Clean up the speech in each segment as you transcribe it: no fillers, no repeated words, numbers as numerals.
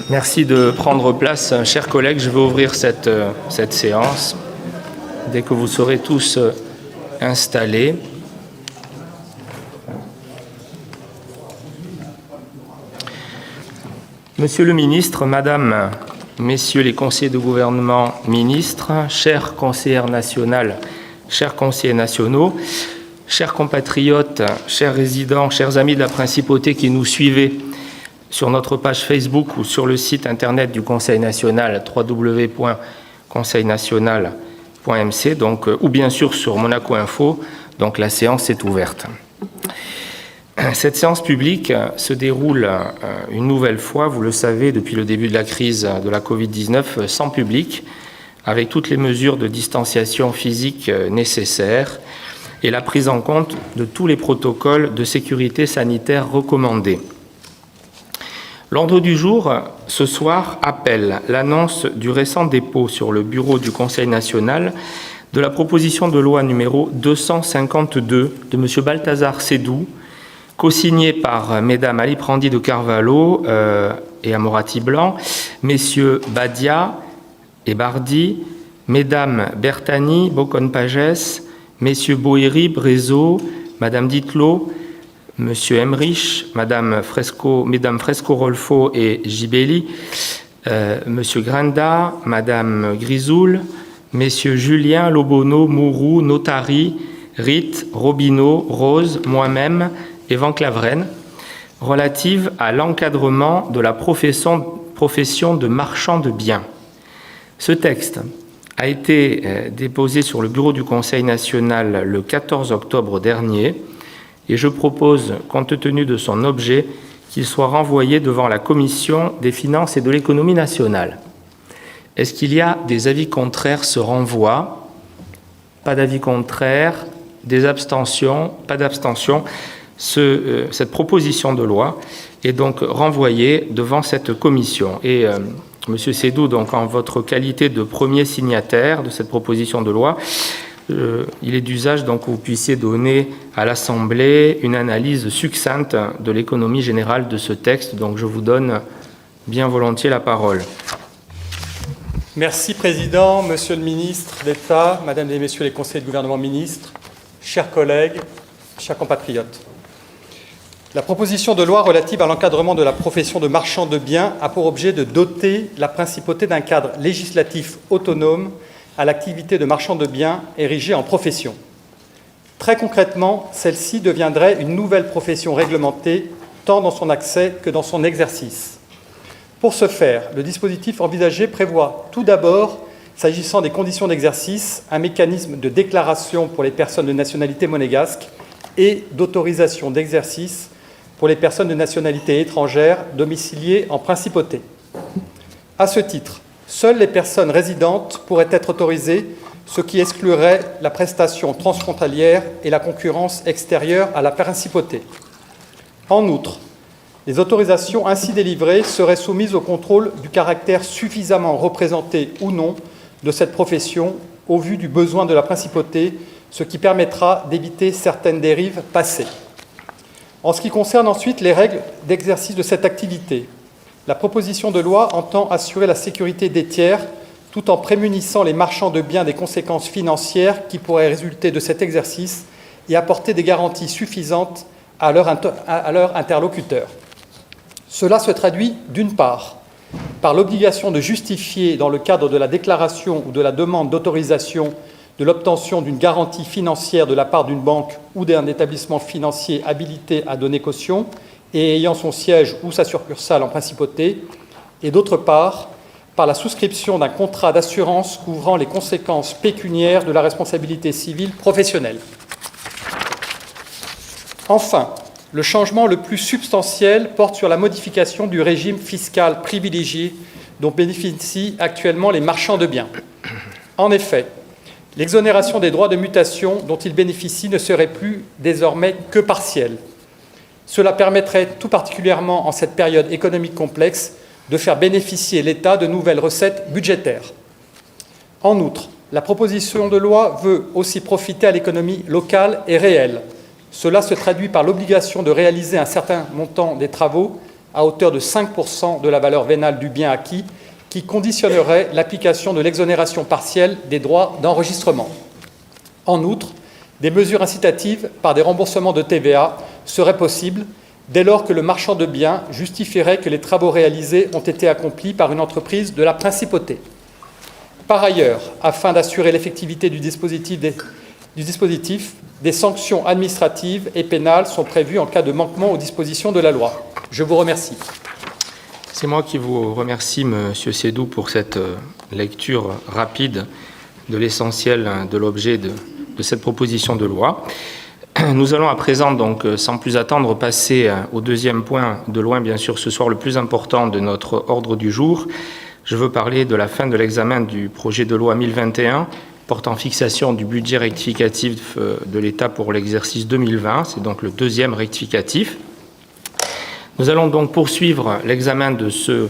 Merci de prendre place, chers collègues. Je vais ouvrir cette séance dès que vous serez tous installés. Monsieur le ministre, Madame, Messieurs les conseillers de gouvernement, ministres, chers conseillères nationales, chers conseillers nationaux, chers compatriotes, chers résidents, chers amis de la Principauté qui nous suivez sur notre page Facebook ou sur le site internet du Conseil national, www.conseilnational.mc, ou bien sûr sur Monaco Info. Donc la séance est ouverte. Cette séance publique se déroule une nouvelle fois, vous le savez, depuis le début de la crise de la Covid-19, sans public, avec toutes les mesures de distanciation physique nécessaires et la prise en compte de tous les protocoles de sécurité sanitaire recommandés. L'ordre du jour, ce soir, appelle l'annonce du récent dépôt sur le bureau du Conseil national de la proposition de loi numéro 252 de M. Balthazar Sédou, co-signée par Mesdames Ali Prandi de Carvalho et Amorati Blanc, Messieurs Badia et Bardi, Mesdames Bertani, Bocon-Pagès, Messieurs Boéry, Brézo, Madame Ditlot, Monsieur Emmerich, Mesdames Fresco-Rolfo et Gibelli, Monsieur Granda, Madame Grisoul, Messieurs Julien, Lobono, Mourou, Notari, Ritt, Robineau, Rose, moi-même et Van Claveren, relative à l'encadrement de la profession de marchand de biens. Ce texte a été déposé sur le bureau du Conseil national le 14 octobre dernier et je propose, compte tenu de son objet, qu'il soit renvoyé devant la Commission des finances et de l'économie nationale. Est-ce qu'il y a des avis contraires ce renvoi? Pas d'avis contraires, des abstentions? Pas d'abstention. Cette proposition de loi est donc renvoyée devant cette commission. Et Monsieur Sédou, donc en votre qualité de premier signataire de cette proposition de loi, il est d'usage donc que vous puissiez donner à l'Assemblée une analyse succincte de l'économie générale de ce texte. Donc je vous donne bien volontiers la parole. Merci Président, Monsieur le Ministre d'État, Madame et Messieurs les conseillers de gouvernement ministres, chers collègues, chers compatriotes. La proposition de loi relative à l'encadrement de la profession de marchand de biens a pour objet de doter la Principauté d'un cadre législatif autonome à l'activité de marchand de biens érigée en profession. Très concrètement, celle-ci deviendrait une nouvelle profession réglementée, tant dans son accès que dans son exercice. Pour ce faire, le dispositif envisagé prévoit tout d'abord, s'agissant des conditions d'exercice, un mécanisme de déclaration pour les personnes de nationalité monégasque et d'autorisation d'exercice pour les personnes de nationalité étrangère domiciliées en principauté. À ce titre, seules les personnes résidentes pourraient être autorisées, ce qui exclurait la prestation transfrontalière et la concurrence extérieure à la principauté. En outre, les autorisations ainsi délivrées seraient soumises au contrôle du caractère suffisamment représenté ou non de cette profession au vu du besoin de la principauté, ce qui permettra d'éviter certaines dérives passées. En ce qui concerne ensuite les règles d'exercice de cette activité, la proposition de loi entend assurer la sécurité des tiers tout en prémunissant les marchands de biens des conséquences financières qui pourraient résulter de cet exercice et apporter des garanties suffisantes à leur interlocuteur. Cela se traduit d'une part par l'obligation de justifier dans le cadre de la déclaration ou de la demande d'autorisation de l'obtention d'une garantie financière de la part d'une banque ou d'un établissement financier habilité à donner caution et ayant son siège ou sa succursale en principauté, et d'autre part, par la souscription d'un contrat d'assurance couvrant les conséquences pécuniaires de la responsabilité civile professionnelle. Enfin, le changement le plus substantiel porte sur la modification du régime fiscal privilégié dont bénéficient actuellement les marchands de biens. En effet, l'exonération des droits de mutation dont ils bénéficient ne serait plus désormais que partielle. Cela permettrait, tout particulièrement en cette période économique complexe, de faire bénéficier l'État de nouvelles recettes budgétaires. En outre, la proposition de loi veut aussi profiter à l'économie locale et réelle. Cela se traduit par l'obligation de réaliser un certain montant des travaux à hauteur de 5% de la valeur vénale du bien acquis, qui conditionnerait l'application de l'exonération partielle des droits d'enregistrement. En outre, des mesures incitatives par des remboursements de TVA seraient possibles dès lors que le marchand de biens justifierait que les travaux réalisés ont été accomplis par une entreprise de la principauté. Par ailleurs, afin d'assurer l'effectivité du dispositif, des sanctions administratives et pénales sont prévues en cas de manquement aux dispositions de la loi. Je vous remercie. C'est moi qui vous remercie, Monsieur Sédou, pour cette lecture rapide de l'essentiel de l'objet de cette proposition de loi. Nous allons à présent, donc, sans plus attendre, passer au deuxième point, de loin, bien sûr, ce soir le plus important de notre ordre du jour. Je veux parler de la fin de l'examen du projet de loi 1021 portant fixation du budget rectificatif de l'État pour l'exercice 2020. C'est donc le deuxième rectificatif. Nous allons donc poursuivre l'examen de ce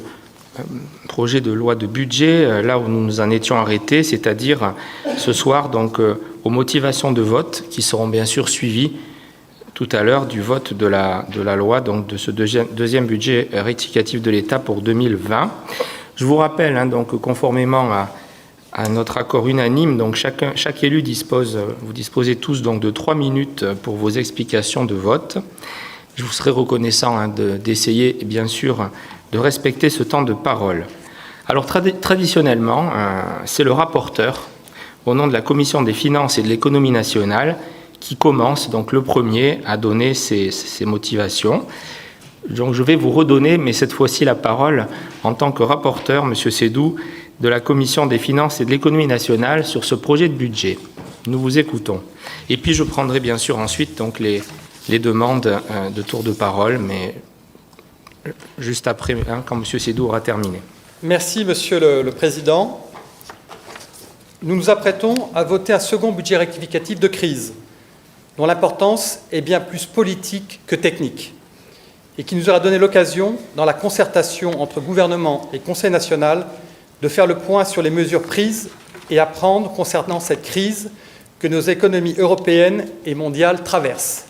projet de loi de budget là où nous nous en étions arrêtés, c'est-à-dire ce soir donc aux motivations de vote qui seront bien sûr suivies tout à l'heure du vote de la loi, donc de ce deuxième budget rectificatif de l'État pour 2020. Je vous rappelle, donc conformément à notre accord unanime, donc chaque élu vous disposez tous donc de 3 minutes pour vos explications de vote. Je vous serai reconnaissant d'essayer, bien sûr, de respecter ce temps de parole. Alors, traditionnellement, c'est le rapporteur, au nom de la Commission des finances et de l'économie nationale, qui commence, donc le premier, à donner ses motivations. Donc, je vais vous redonner, mais cette fois-ci, la parole en tant que rapporteur, M. Sédou, de la Commission des finances et de l'économie nationale sur ce projet de budget. Nous vous écoutons. Et puis, je prendrai bien sûr ensuite donc les demandes de tour de parole, mais juste après, quand M. Sédou aura terminé. Merci, Monsieur le Président. Nous nous apprêtons à voter un second budget rectificatif de crise, dont l'importance est bien plus politique que technique, et qui nous aura donné l'occasion, dans la concertation entre gouvernement et Conseil national, de faire le point sur les mesures prises et à prendre concernant cette crise que nos économies européennes et mondiales traversent.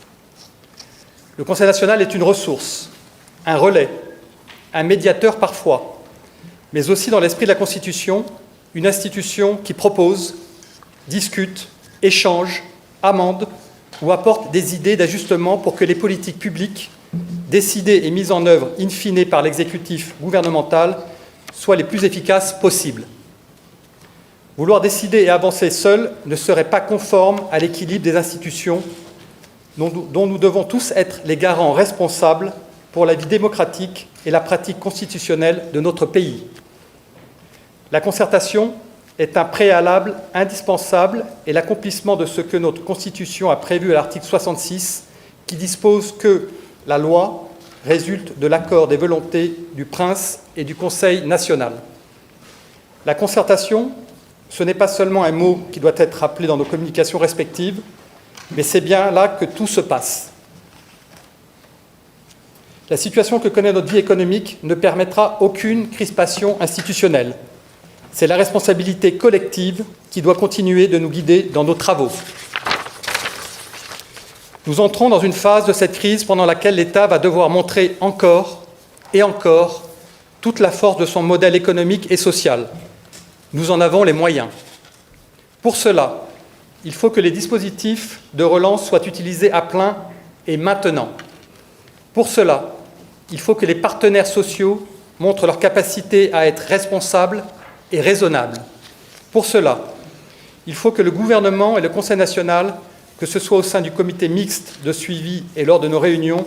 Le Conseil national est une ressource, un relais, un médiateur parfois, mais aussi dans l'esprit de la Constitution, une institution qui propose, discute, échange, amende ou apporte des idées d'ajustement pour que les politiques publiques, décidées et mises en œuvre in fine par l'exécutif gouvernemental, soient les plus efficaces possibles. Vouloir décider et avancer seul ne serait pas conforme à l'équilibre des institutions dont nous devons tous être les garants responsables pour la vie démocratique et la pratique constitutionnelle de notre pays. La concertation est un préalable indispensable et l'accomplissement de ce que notre Constitution a prévu à l'article 66, qui dispose que la loi résulte de l'accord des volontés du Prince et du Conseil national. La concertation, ce n'est pas seulement un mot qui doit être rappelé dans nos communications respectives, mais c'est bien là que tout se passe. La situation que connaît notre vie économique ne permettra aucune crispation institutionnelle. C'est la responsabilité collective qui doit continuer de nous guider dans nos travaux. Nous entrons dans une phase de cette crise pendant laquelle l'État va devoir montrer encore et encore toute la force de son modèle économique et social. Nous en avons les moyens. Pour cela, il faut que les dispositifs de relance soient utilisés à plein et maintenant. Pour cela, il faut que les partenaires sociaux montrent leur capacité à être responsables et raisonnables. Pour cela, il faut que le gouvernement et le Conseil national, que ce soit au sein du comité mixte de suivi et lors de nos réunions,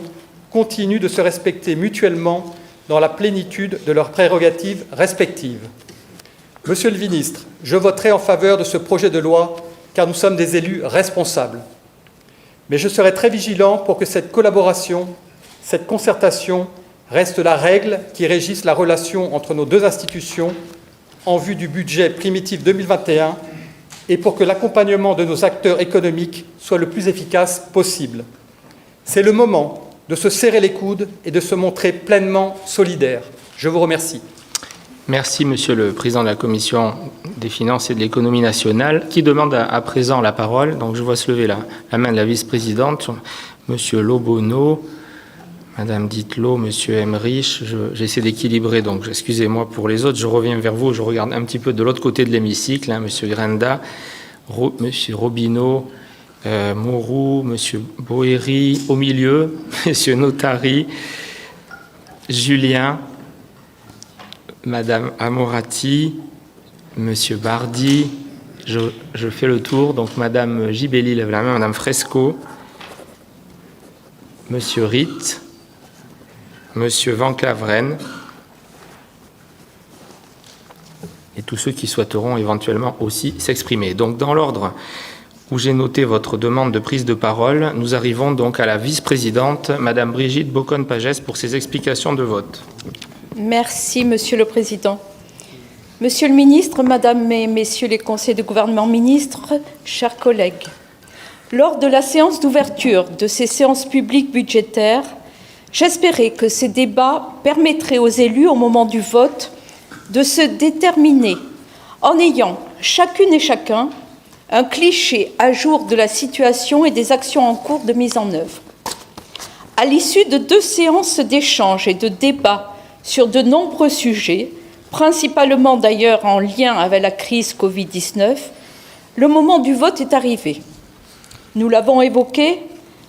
continuent de se respecter mutuellement dans la plénitude de leurs prérogatives respectives. Monsieur le ministre, je voterai en faveur de ce projet de loi car nous sommes des élus responsables. Mais je serai très vigilant pour que cette collaboration, cette concertation reste la règle qui régisse la relation entre nos deux institutions en vue du budget primitif 2021 et pour que l'accompagnement de nos acteurs économiques soit le plus efficace possible. C'est le moment de se serrer les coudes et de se montrer pleinement solidaires. Je vous remercie. Merci, Monsieur le Président de la Commission des Finances et de l'Économie nationale. Qui demande à présent la parole? Donc, je vois se lever la main de la vice-présidente, Monsieur Lobonneau, Madame Dittelot, Monsieur Emmerich. J'essaie d'équilibrer, donc excusez-moi pour les autres. Je reviens vers vous, je regarde un petit peu de l'autre côté de l'hémicycle, Monsieur Grenda, Monsieur Robineau, Mourou, Monsieur Boéry, au milieu, Monsieur Notari, Julien, Madame Amorati, Monsieur Bardi, je fais le tour, donc Madame Gibelli lève la main, Madame Fresco, Monsieur Ritt, Monsieur Van Claveren, et tous ceux qui souhaiteront éventuellement aussi s'exprimer. Donc dans l'ordre où j'ai noté votre demande de prise de parole, nous arrivons donc à la vice-présidente, Madame Brigitte Boccon-Pagès, pour ses explications de vote. Merci, Monsieur le Président. Monsieur le Ministre, Madame et Messieurs les conseillers de gouvernement ministres, chers collègues, lors de la séance d'ouverture de ces séances publiques budgétaires, j'espérais que ces débats permettraient aux élus, au moment du vote, de se déterminer en ayant chacune et chacun un cliché à jour de la situation et des actions en cours de mise en œuvre. À l'issue de 2 séances d'échange et de débats sur de nombreux sujets, principalement d'ailleurs en lien avec la crise Covid-19, le moment du vote est arrivé. Nous l'avons évoqué,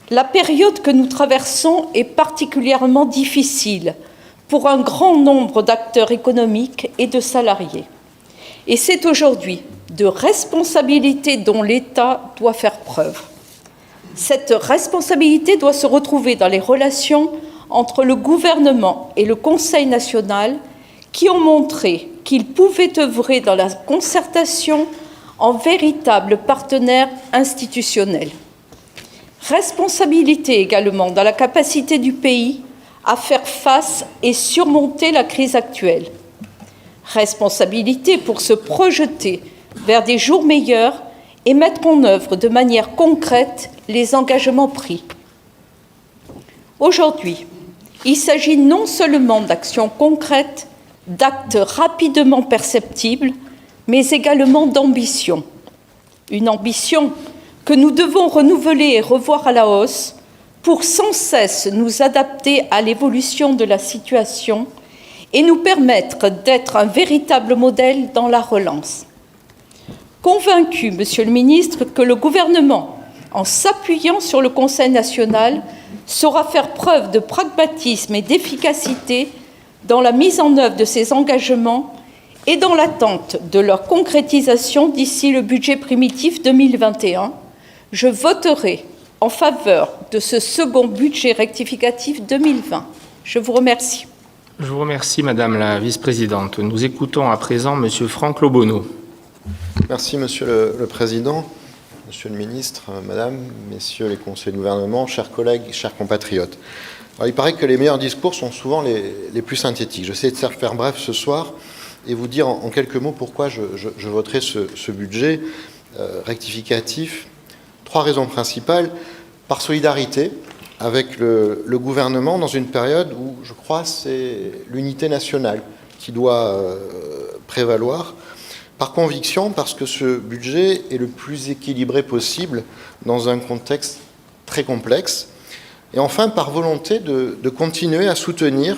la période que nous traversons est particulièrement difficile pour un grand nombre d'acteurs économiques et de salariés. Et c'est aujourd'hui de responsabilité dont l'État doit faire preuve. Cette responsabilité doit se retrouver dans les relations entre le gouvernement et le Conseil national qui ont montré qu'ils pouvaient œuvrer dans la concertation en véritables partenaires institutionnels. Responsabilité également dans la capacité du pays à faire face et surmonter la crise actuelle. Responsabilité pour se projeter vers des jours meilleurs et mettre en œuvre de manière concrète les engagements pris. Aujourd'hui, il s'agit non seulement d'actions concrètes, d'actes rapidement perceptibles, mais également d'ambition. Une ambition que nous devons renouveler et revoir à la hausse pour sans cesse nous adapter à l'évolution de la situation et nous permettre d'être un véritable modèle dans la relance. Convaincu, Monsieur le Ministre, que le gouvernement, en s'appuyant sur le Conseil national, saura faire preuve de pragmatisme et d'efficacité dans la mise en œuvre de ces engagements et dans l'attente de leur concrétisation d'ici le budget primitif 2021, je voterai en faveur de ce second budget rectificatif 2020. Je vous remercie. Je vous remercie, Madame la Vice-présidente. Nous écoutons à présent Monsieur Franck Lobonneau. Merci, Monsieur le Président, Monsieur le Ministre, Madame, Messieurs les conseillers de gouvernement, chers collègues, chers compatriotes. Alors, il paraît que les meilleurs discours sont souvent les plus synthétiques. J'essaie de faire bref ce soir et vous dire en quelques mots pourquoi je voterai ce budget rectificatif. 3 raisons principales. Par solidarité avec le gouvernement dans une période où, je crois, c'est l'unité nationale qui doit prévaloir. Par conviction, parce que ce budget est le plus équilibré possible dans un contexte très complexe. Et enfin, par volonté de continuer à soutenir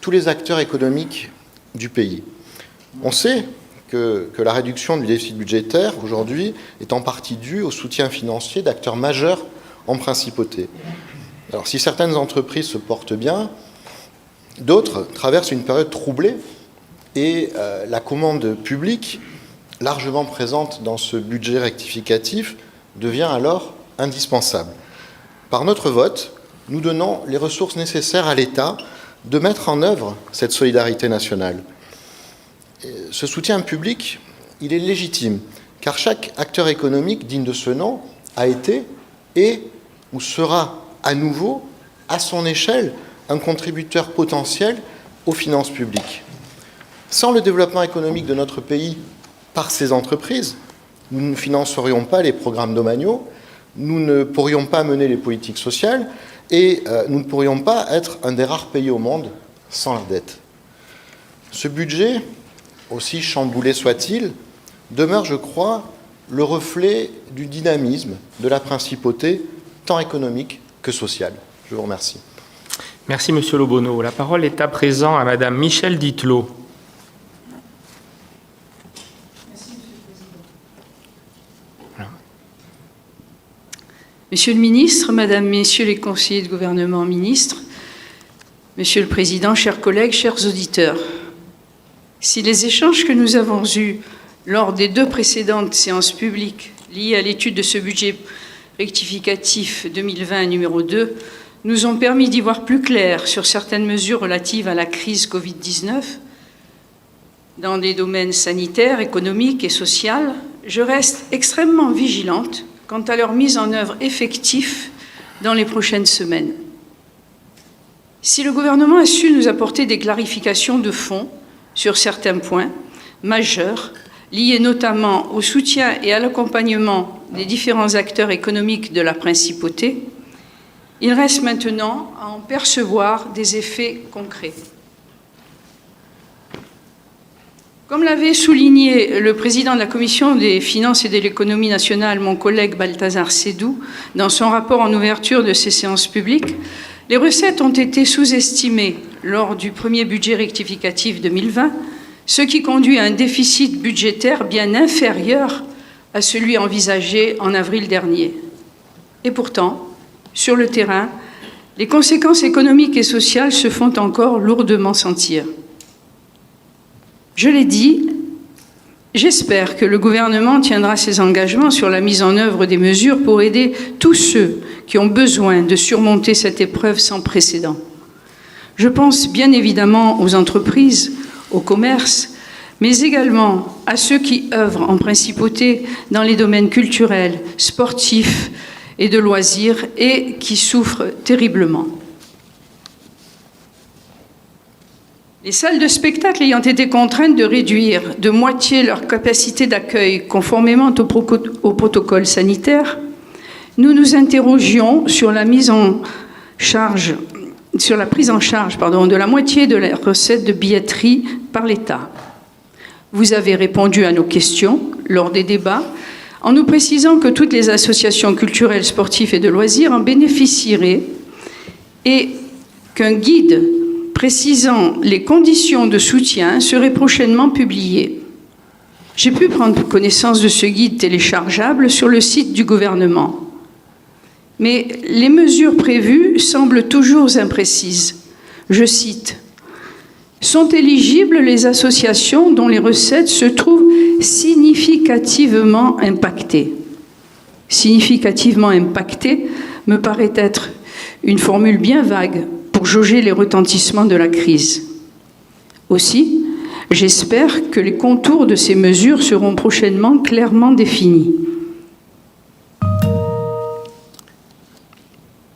tous les acteurs économiques du pays. On sait que la réduction du déficit budgétaire, aujourd'hui, est en partie due au soutien financier d'acteurs majeurs en principauté. Alors, si certaines entreprises se portent bien, d'autres traversent une période troublée et la commande publique, largement présente dans ce budget rectificatif, devient alors indispensable. Par notre vote, nous donnons les ressources nécessaires à l'État de mettre en œuvre cette solidarité nationale. Ce soutien public, il est légitime, car chaque acteur économique digne de ce nom a été, est ou sera à nouveau, à son échelle, un contributeur potentiel aux finances publiques. Sans le développement économique de notre pays par ces entreprises, nous ne financerions pas les programmes domaniaux, nous ne pourrions pas mener les politiques sociales et nous ne pourrions pas être un des rares pays au monde sans la dette. Ce budget, aussi chamboulé soit-il, demeure, je crois, le reflet du dynamisme de la principauté, tant économique que sociale. Je vous remercie. Merci, Monsieur Lobonneau. La parole est à présent à Madame Michèle Dittelot. Monsieur le ministre, Madame, Messieurs les conseillers de gouvernement, ministres, Monsieur le Président, chers collègues, chers auditeurs, si les échanges que nous avons eus lors des 2 précédentes séances publiques liées à l'étude de ce budget rectificatif 2020 numéro 2 nous ont permis d'y voir plus clair sur certaines mesures relatives à la crise Covid-19, dans des domaines sanitaires, économiques et sociaux, je reste extrêmement vigilante quant à leur mise en œuvre effective dans les prochaines semaines. Si le gouvernement a su nous apporter des clarifications de fond sur certains points majeurs, liés notamment au soutien et à l'accompagnement des différents acteurs économiques de la principauté, il reste maintenant à en percevoir des effets concrets. Comme l'avait souligné le président de la Commission des finances et de l'économie nationale, mon collègue Balthazar Sédou, dans son rapport en ouverture de ces séances publiques, les recettes ont été sous-estimées lors du premier budget rectificatif 2020, ce qui conduit à un déficit budgétaire bien inférieur à celui envisagé en avril dernier. Et pourtant, sur le terrain, les conséquences économiques et sociales se font encore lourdement sentir. Je l'ai dit, j'espère que le gouvernement tiendra ses engagements sur la mise en œuvre des mesures pour aider tous ceux qui ont besoin de surmonter cette épreuve sans précédent. Je pense bien évidemment aux entreprises, au commerce, mais également à ceux qui œuvrent en principauté dans les domaines culturels, sportifs et de loisirs et qui souffrent terriblement. Les salles de spectacle ayant été contraintes de réduire de moitié leur capacité d'accueil conformément au protocole sanitaire, nous nous interrogions sur la prise en charge de la moitié de la recette de billetterie par l'État. Vous avez répondu à nos questions lors des débats en nous précisant que toutes les associations culturelles, sportives et de loisirs en bénéficieraient et qu'un guide précisant les conditions de soutien serait prochainement publié. J'ai pu prendre connaissance de ce guide téléchargeable sur le site du gouvernement. Mais les mesures prévues semblent toujours imprécises. Je cite : « Sont éligibles les associations dont les recettes se trouvent significativement impactées. » Significativement impactées me paraît être une formule bien vague pour jauger les retentissements de la crise. Aussi, j'espère que les contours de ces mesures seront prochainement clairement définis.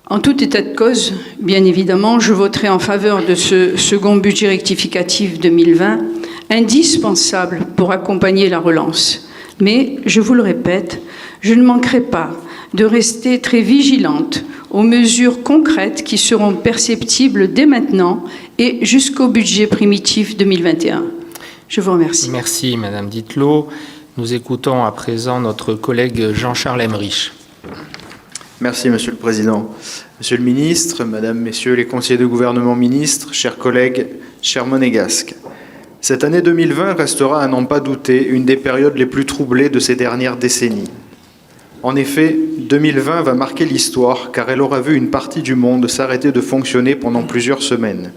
En tout état de cause, bien évidemment, je voterai en faveur de ce second budget rectificatif 2020, indispensable pour accompagner la relance. Mais, je vous le répète, je ne manquerai pas de rester très vigilante aux mesures concrètes qui seront perceptibles dès maintenant et jusqu'au budget primitif 2021. Je vous remercie. Merci, Madame Dittelot. Nous écoutons à présent notre collègue Jean-Charles Emmerich. Merci, Monsieur le Président. Monsieur le Ministre, Madame, Messieurs les conseillers de gouvernement ministres, chers collègues, chers monégasques. Cette année 2020 restera, à n'en pas douter, une des périodes les plus troublées de ces dernières décennies. En effet, 2020 va marquer l'histoire car elle aura vu une partie du monde s'arrêter de fonctionner pendant plusieurs semaines.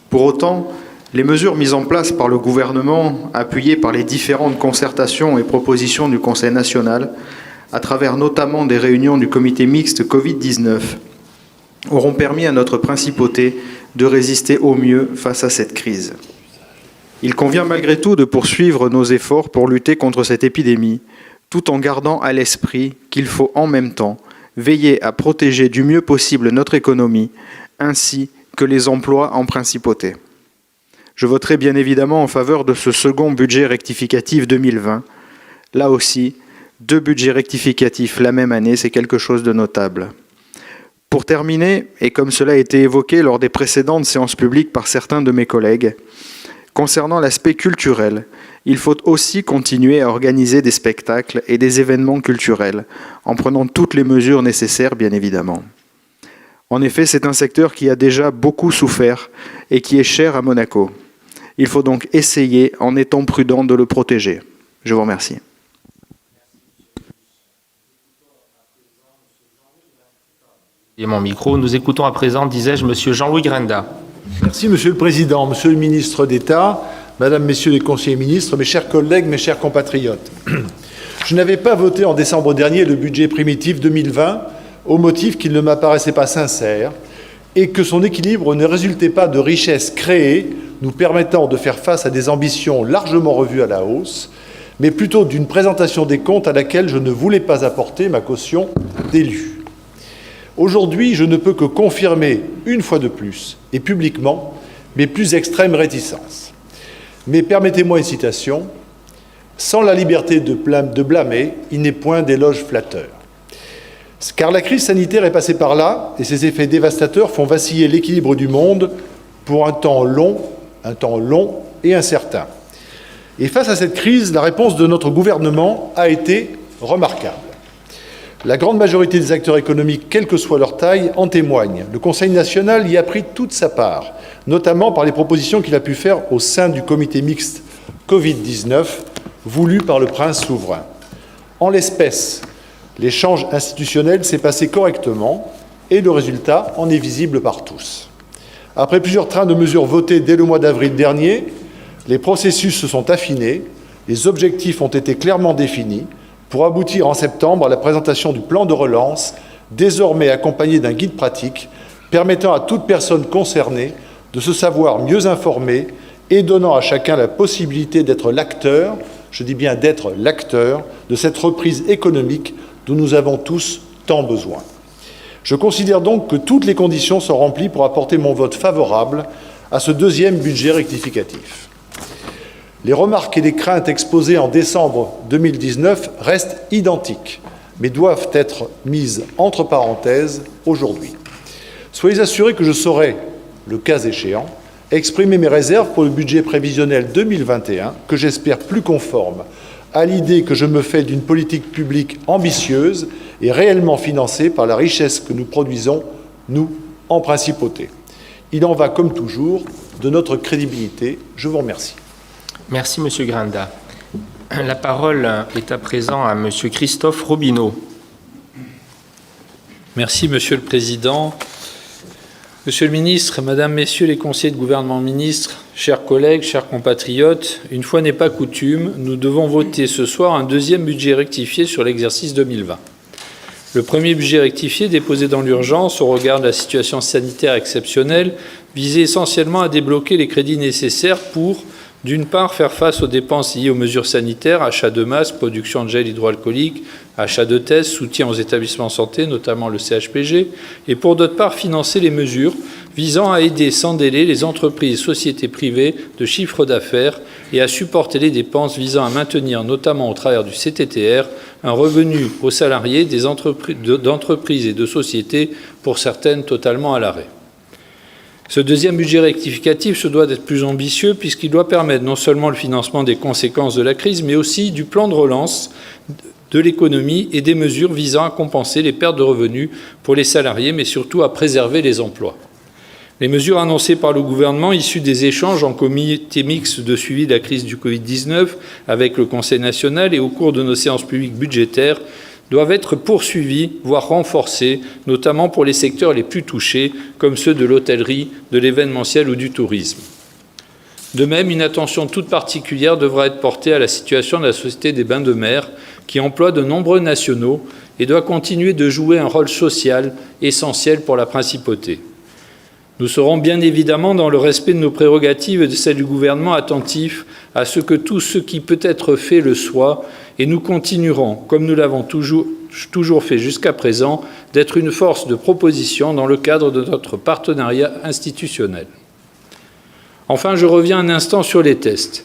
Pour autant, les mesures mises en place par le gouvernement, appuyées par les différentes concertations et propositions du Conseil national, à travers notamment des réunions du comité mixte Covid-19, auront permis à notre principauté de résister au mieux face à cette crise. Il convient malgré tout de poursuivre nos efforts pour lutter contre cette épidémie, tout en gardant à l'esprit qu'il faut en même temps veiller à protéger du mieux possible notre économie, ainsi que les emplois en principauté. Je voterai bien évidemment en faveur de ce second budget rectificatif 2020. Là aussi, 2 budgets rectificatifs la même année, c'est quelque chose de notable. Pour terminer, et comme cela a été évoqué lors des précédentes séances publiques par certains de mes collègues, concernant l'aspect culturel, il faut aussi continuer à organiser des spectacles et des événements culturels, en prenant toutes les mesures nécessaires, bien évidemment. En effet, c'est un secteur qui a déjà beaucoup souffert et qui est cher à Monaco. Il faut donc essayer, en étant prudent, de le protéger. Je vous remercie. Et mon micro, nous écoutons à présent, disais-je, Monsieur Jean-Louis Granda. Merci, Monsieur le Président, Monsieur le Ministre d'État, Madame, Messieurs les conseillers ministres, mes chers collègues, mes chers compatriotes. Je n'avais pas voté en décembre dernier le budget primitif 2020 au motif qu'il ne m'apparaissait pas sincère et que son équilibre ne résultait pas de richesses créées nous permettant de faire face à des ambitions largement revues à la hausse, mais plutôt d'une présentation des comptes à laquelle je ne voulais pas apporter ma caution d'élu. Aujourd'hui, je ne peux que confirmer, une fois de plus, et publiquement, mes plus extrêmes réticences. Mais permettez-moi une citation. « Sans la liberté de blâmer, il n'est point d'éloge flatteur. » Car la crise sanitaire est passée par là, et ses effets dévastateurs font vaciller l'équilibre du monde pour un temps long et incertain. Et face à cette crise, la réponse de notre gouvernement a été remarquable. La grande majorité des acteurs économiques, quelle que soit leur taille, en témoignent. Le Conseil national y a pris toute sa part, notamment par les propositions qu'il a pu faire au sein du comité mixte Covid-19, voulu par le prince souverain. En l'espèce, l'échange institutionnel s'est passé correctement et le résultat en est visible par tous. Après plusieurs trains de mesures votés dès le mois d'avril dernier, les processus se sont affinés, les objectifs ont été clairement définis, pour aboutir en septembre à la présentation du plan de relance, désormais accompagné d'un guide pratique, permettant à toute personne concernée de se savoir mieux informée et donnant à chacun la possibilité d'être l'acteur, je dis bien d'être l'acteur, de cette reprise économique dont nous avons tous tant besoin. Je considère donc que toutes les conditions sont remplies pour apporter mon vote favorable à ce deuxième budget rectificatif. Les remarques et les craintes exposées en décembre 2019 restent identiques, mais doivent être mises entre parenthèses aujourd'hui. Soyez assurés que je saurai, le cas échéant, exprimer mes réserves pour le budget prévisionnel 2021, que j'espère plus conforme à l'idée que je me fais d'une politique publique ambitieuse et réellement financée par la richesse que nous produisons, nous, en principauté. Il en va, comme toujours, de notre crédibilité. Je vous remercie. Merci, Monsieur Granda. La parole est à présent à Monsieur Christophe Robineau. Merci, Monsieur le Président. Monsieur le Ministre, Madame, Messieurs les conseillers de gouvernement ministres, chers collègues, chers compatriotes, une fois n'est pas coutume, nous devons voter ce soir un deuxième budget rectifié sur l'exercice 2020. Le premier budget rectifié, déposé dans l'urgence au regard de la situation sanitaire exceptionnelle, visait essentiellement à débloquer les crédits nécessaires pour, d'une part, faire face aux dépenses liées aux mesures sanitaires, achat de masques, production de gel hydroalcoolique, achat de tests, soutien aux établissements de santé, notamment le CHPG, et pour d'autre part, financer les mesures visant à aider sans délai les entreprises et sociétés privées de chiffre d'affaires et à supporter les dépenses visant à maintenir, notamment au travers du CTTR, un revenu aux salariés d'entreprises et de sociétés, pour certaines totalement à l'arrêt. Ce deuxième budget rectificatif se doit d'être plus ambitieux puisqu'il doit permettre non seulement le financement des conséquences de la crise, mais aussi du plan de relance de l'économie et des mesures visant à compenser les pertes de revenus pour les salariés, mais surtout à préserver les emplois. Les mesures annoncées par le gouvernement, issues des échanges en comité mixte de suivi de la crise du Covid-19 avec le Conseil national et au cours de nos séances publiques budgétaires, doivent être poursuivis, voire renforcés, notamment pour les secteurs les plus touchés, comme ceux de l'hôtellerie, de l'événementiel ou du tourisme. De même, une attention toute particulière devra être portée à la situation de la Société des Bains de Mer, qui emploie de nombreux nationaux et doit continuer de jouer un rôle social essentiel pour la Principauté. Nous serons bien évidemment, dans le respect de nos prérogatives et de celles du gouvernement, attentifs à ce que tout ce qui peut être fait le soit, et nous continuerons, comme nous l'avons toujours fait jusqu'à présent, d'être une force de proposition dans le cadre de notre partenariat institutionnel. Enfin, je reviens un instant sur les tests.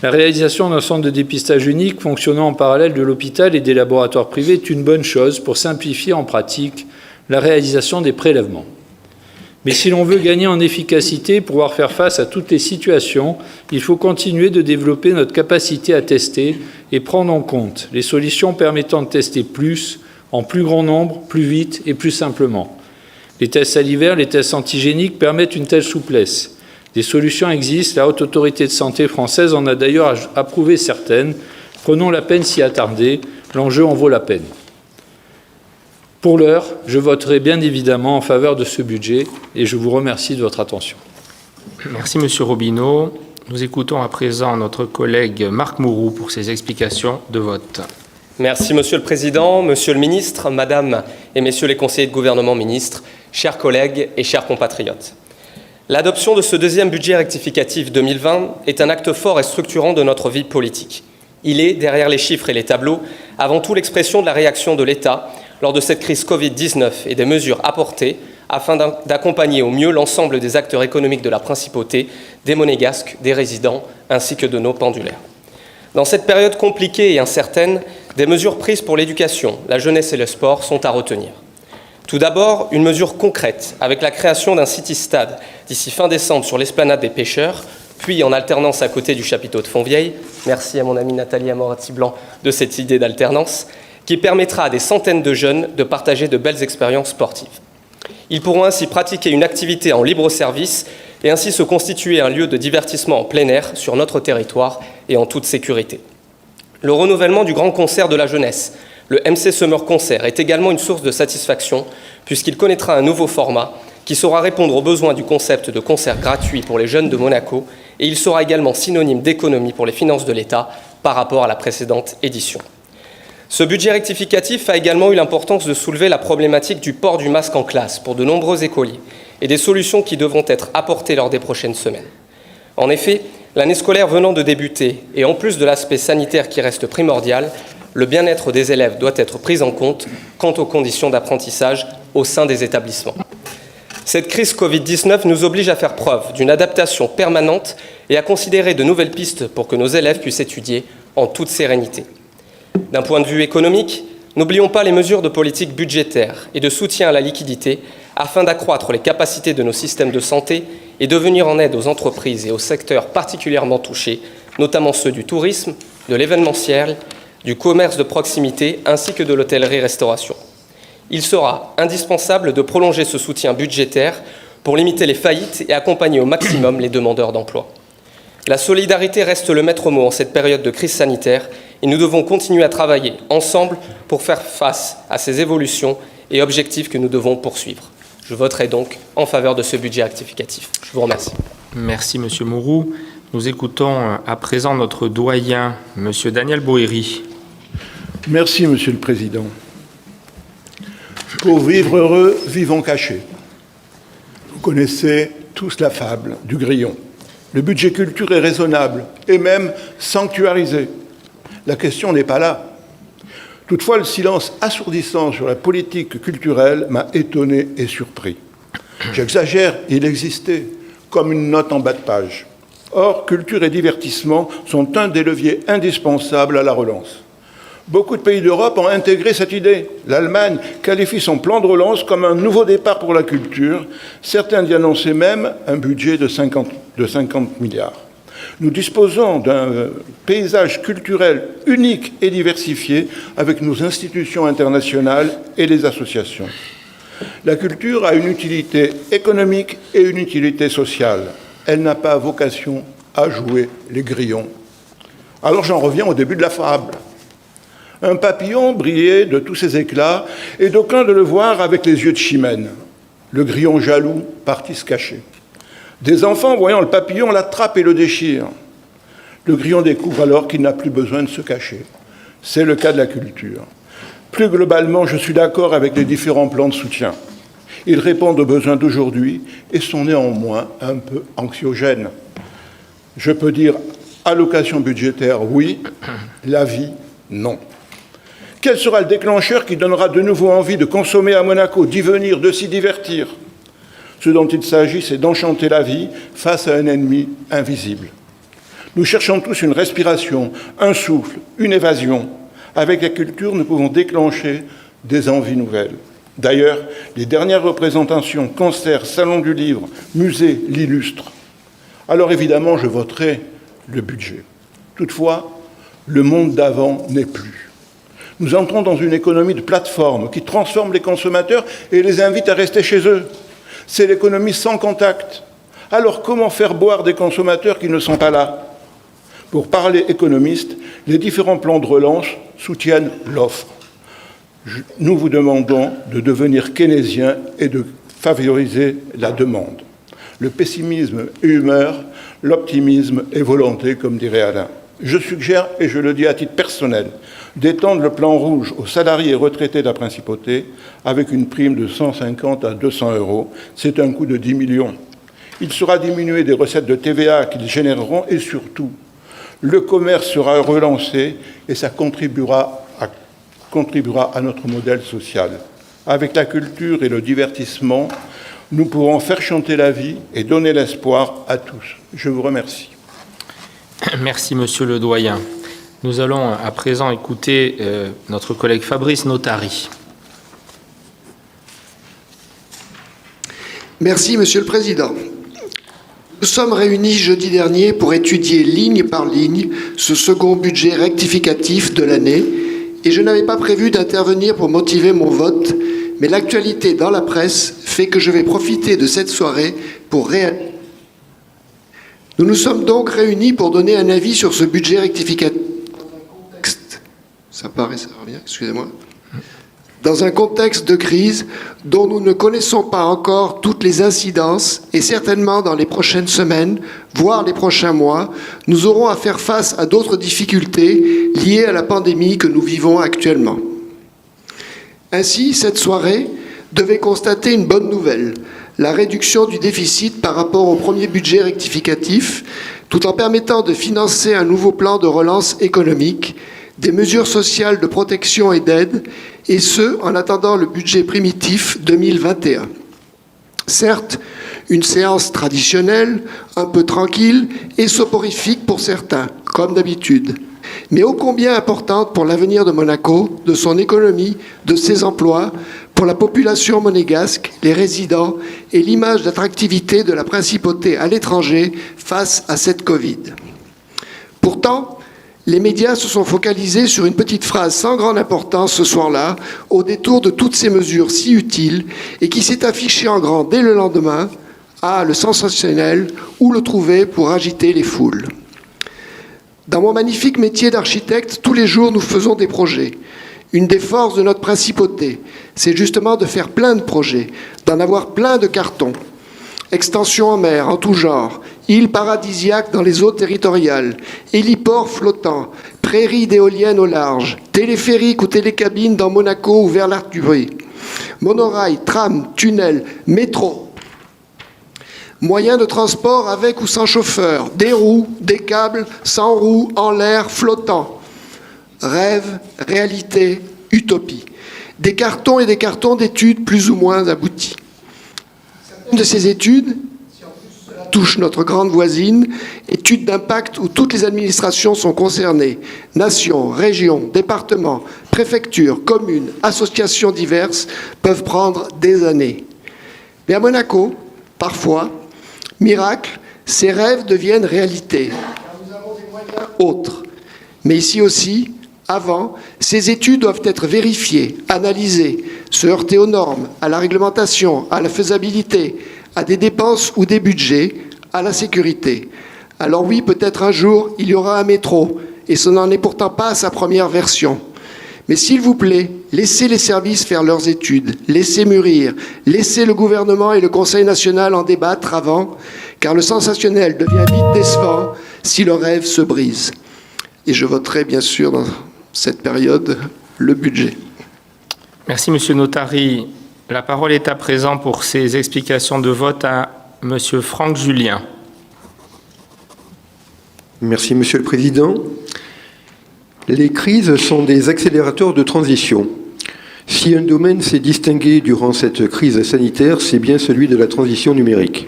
La réalisation d'un centre de dépistage unique fonctionnant en parallèle de l'hôpital et des laboratoires privés est une bonne chose pour simplifier en pratique la réalisation des prélèvements. Mais si l'on veut gagner en efficacité, pouvoir faire face à toutes les situations, il faut continuer de développer notre capacité à tester et prendre en compte les solutions permettant de tester plus, en plus grand nombre, plus vite et plus simplement. Les tests salivaires, les tests antigéniques permettent une telle souplesse. Des solutions existent, la Haute Autorité de Santé française en a d'ailleurs approuvé certaines. Prenons la peine s'y attarder, l'enjeu en vaut la peine. Pour l'heure, je voterai bien évidemment en faveur de ce budget et je vous remercie de votre attention. Merci Monsieur Robineau. Nous écoutons à présent notre collègue Marc Mourou pour ses explications de vote. Merci Monsieur le Président, Monsieur le Ministre, Madame et Messieurs les conseillers de gouvernement ministres, chers collègues et chers compatriotes. L'adoption de ce deuxième budget rectificatif 2020 est un acte fort et structurant de notre vie politique. Il est, derrière les chiffres et les tableaux, avant tout l'expression de la réaction de l'État lors de cette crise Covid-19 et des mesures apportées afin d'accompagner au mieux l'ensemble des acteurs économiques de la Principauté, des Monégasques, des résidents, ainsi que de nos pendulaires. Dans cette période compliquée et incertaine, des mesures prises pour l'éducation, la jeunesse et le sport sont à retenir. Tout d'abord, une mesure concrète avec la création d'un city-stade d'ici fin décembre sur l'esplanade des pêcheurs, puis en alternance à côté du chapiteau de Fontvieille. Merci à mon amie Nathalie Amoratti-Blanc de cette idée d'alternance, qui permettra à des centaines de jeunes de partager de belles expériences sportives. Ils pourront ainsi pratiquer une activité en libre service et ainsi se constituer un lieu de divertissement en plein air sur notre territoire et en toute sécurité. Le renouvellement du grand concert de la jeunesse, le MC Summer Concert, est également une source de satisfaction puisqu'il connaîtra un nouveau format qui saura répondre aux besoins du concept de concert gratuit pour les jeunes de Monaco et il sera également synonyme d'économie pour les finances de l'État par rapport à la précédente édition. Ce budget rectificatif a également eu l'importance de soulever la problématique du port du masque en classe pour de nombreux écoliers et des solutions qui devront être apportées lors des prochaines semaines. En effet, l'année scolaire venant de débuter et en plus de l'aspect sanitaire qui reste primordial, le bien-être des élèves doit être pris en compte quant aux conditions d'apprentissage au sein des établissements. Cette crise Covid-19 nous oblige à faire preuve d'une adaptation permanente et à considérer de nouvelles pistes pour que nos élèves puissent étudier en toute sérénité. D'un point de vue économique, n'oublions pas les mesures de politique budgétaire et de soutien à la liquidité afin d'accroître les capacités de nos systèmes de santé et de venir en aide aux entreprises et aux secteurs particulièrement touchés, notamment ceux du tourisme, de l'événementiel, du commerce de proximité ainsi que de l'hôtellerie-restauration. Il sera indispensable de prolonger ce soutien budgétaire pour limiter les faillites et accompagner au maximum les demandeurs d'emploi. La solidarité reste le maître mot en cette période de crise sanitaire et nous devons continuer à travailler ensemble pour faire face à ces évolutions et objectifs que nous devons poursuivre. Je voterai donc en faveur de ce budget rectificatif. Je vous remercie. Merci Monsieur Mourou. Nous écoutons à présent notre doyen, Monsieur Daniel Boéry. Merci Monsieur le Président. Pour vivre heureux, vivons cachés. Vous connaissez tous la fable du grillon. Le budget culture est raisonnable et même sanctuarisé. La question n'est pas là. Toutefois, le silence assourdissant sur la politique culturelle m'a étonné et surpris. J'exagère, il existait, comme une note en bas de page. Or, culture et divertissement sont un des leviers indispensables à la relance. Beaucoup de pays d'Europe ont intégré cette idée. L'Allemagne qualifie son plan de relance comme un nouveau départ pour la culture. Certains y annonçaient même un budget de 50 milliards. Nous disposons d'un paysage culturel unique et diversifié avec nos institutions internationales et les associations. La culture a une utilité économique et une utilité sociale. Elle n'a pas vocation à jouer les grillons. Alors j'en reviens au début de la fable. Un papillon brillait de tous ses éclats et d'aucuns de le voir avec les yeux de Chimène. Le grillon jaloux partit se cacher. Des enfants, voyant le papillon, l'attrapent et le déchirent. Le grillon découvre alors qu'il n'a plus besoin de se cacher. C'est le cas de la culture. Plus globalement, je suis d'accord avec les différents plans de soutien. Ils répondent aux besoins d'aujourd'hui et sont néanmoins un peu anxiogènes. Je peux dire allocation budgétaire, oui, la vie, non. Quel sera le déclencheur qui donnera de nouveau envie de consommer à Monaco, d'y venir, de s'y divertir? Ce dont il s'agit, c'est d'enchanter la vie face à un ennemi invisible. Nous cherchons tous une respiration, un souffle, une évasion. Avec la culture, nous pouvons déclencher des envies nouvelles. D'ailleurs, les dernières représentations, concerts, salons du livre, musées l'illustrent. Alors évidemment, je voterai le budget. Toutefois, le monde d'avant n'est plus. Nous entrons dans une économie de plateforme qui transforme les consommateurs et les invite à rester chez eux. C'est l'économie sans contact. Alors comment faire boire des consommateurs qui ne sont pas là? Pour parler économiste, les différents plans de relance soutiennent l'offre. Nous vous demandons de devenir keynésien et de favoriser la demande. Le pessimisme est humeur, l'optimisme est volonté, comme dirait Alain. Je suggère, et je le dis à titre personnel, d'étendre le plan rouge aux salariés et retraités de la principauté avec une prime de 150 à 200 €. C'est un coût de 10 millions. Il sera diminué des recettes de TVA qu'ils généreront et surtout, le commerce sera relancé et ça contribuera à notre modèle social. Avec la culture et le divertissement, nous pourrons faire chanter la vie et donner l'espoir à tous. Je vous remercie. Merci, Monsieur le Doyen. Nous allons à présent écouter notre collègue Fabrice Notari. Merci, Monsieur le Président. Nous sommes réunis jeudi dernier pour étudier ligne par ligne ce second budget rectificatif de l'année et je n'avais pas prévu d'intervenir pour motiver mon vote, mais l'actualité dans la presse fait que je vais profiter de cette soirée pour réagir. Nous nous sommes donc réunis pour donner un avis sur ce budget rectificatif. Ça revient, excusez-moi. Dans un contexte de crise dont nous ne connaissons pas encore toutes les incidences et certainement dans les prochaines semaines, voire les prochains mois, nous aurons à faire face à d'autres difficultés liées à la pandémie que nous vivons actuellement. Ainsi, cette soirée devait constater une bonne nouvelle, la réduction du déficit par rapport au premier budget rectificatif, tout en permettant de financer un nouveau plan de relance économique, des mesures sociales de protection et d'aide, et ce, en attendant le budget primitif 2021. Certes, une séance traditionnelle, un peu tranquille et soporifique pour certains, comme d'habitude, mais ô combien importante pour l'avenir de Monaco, de son économie, de ses emplois, pour la population monégasque, les résidents et l'image d'attractivité de la principauté à l'étranger face à cette Covid. Pourtant, les médias se sont focalisés sur une petite phrase sans grande importance ce soir-là, au détour de toutes ces mesures si utiles et qui s'est affichée en grand dès le lendemain. Ah, le sensationnel, où le trouver pour agiter les foules. Dans mon magnifique métier d'architecte, tous les jours nous faisons des projets. Une des forces de notre principauté, c'est justement de faire plein de projets, d'en avoir plein de cartons. Extensions en mer, en tout genre, îles paradisiaques dans les eaux territoriales, héliports flottants, prairies d'éoliennes au large, téléphériques ou télécabines dans Monaco ou vers l'Arc du Bruit, monorail, tram, tunnel, métro, moyens de transport avec ou sans chauffeur, des roues, des câbles, sans roues, en l'air, flottants. Rêve, réalité, utopie. Des cartons et des cartons d'études plus ou moins aboutis. Certaines de ces études, si en plus cela touche notre grande voisine, études d'impact où toutes les administrations sont concernées, nations, régions, départements, préfectures, communes, associations diverses, peuvent prendre des années. Mais à Monaco, parfois, miracle, ces rêves deviennent réalité, car nous avons des moyens autres. Mais ici aussi, avant, ces études doivent être vérifiées, analysées, se heurter aux normes, à la réglementation, à la faisabilité, à des dépenses ou des budgets, à la sécurité. Alors oui, peut-être un jour, il y aura un métro, et ce n'en est pourtant pas à sa première version. Mais s'il vous plaît, laissez les services faire leurs études, laissez mûrir, laissez le gouvernement et le Conseil national en débattre avant, car le sensationnel devient vite décevant si le rêve se brise. Et je voterai bien sûr dans cette période le budget. Merci, Monsieur Notary. La parole est à présent pour ces explications de vote à Monsieur Franck Julien. Merci, Monsieur le Président. Les crises sont des accélérateurs de transition. Si un domaine s'est distingué durant cette crise sanitaire, c'est bien celui de la transition numérique.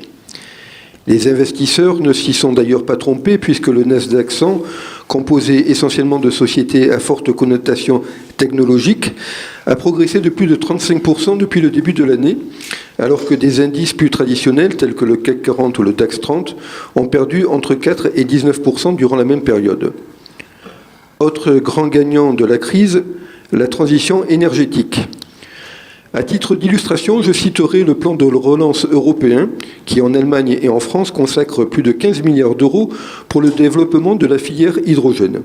Les investisseurs ne s'y sont d'ailleurs pas trompés puisque le Nasdaq 100, composé essentiellement de sociétés à forte connotation technologique, a progressé de plus de 35% depuis le début de l'année, alors que des indices plus traditionnels tels que le CAC 40 ou le DAX 30 ont perdu entre 4 et 19% durant la même période. Autre grand gagnant de la crise, la transition énergétique. À titre d'illustration, je citerai le plan de relance européen qui, en Allemagne et en France, consacre plus de 15 milliards d'euros pour le développement de la filière hydrogène.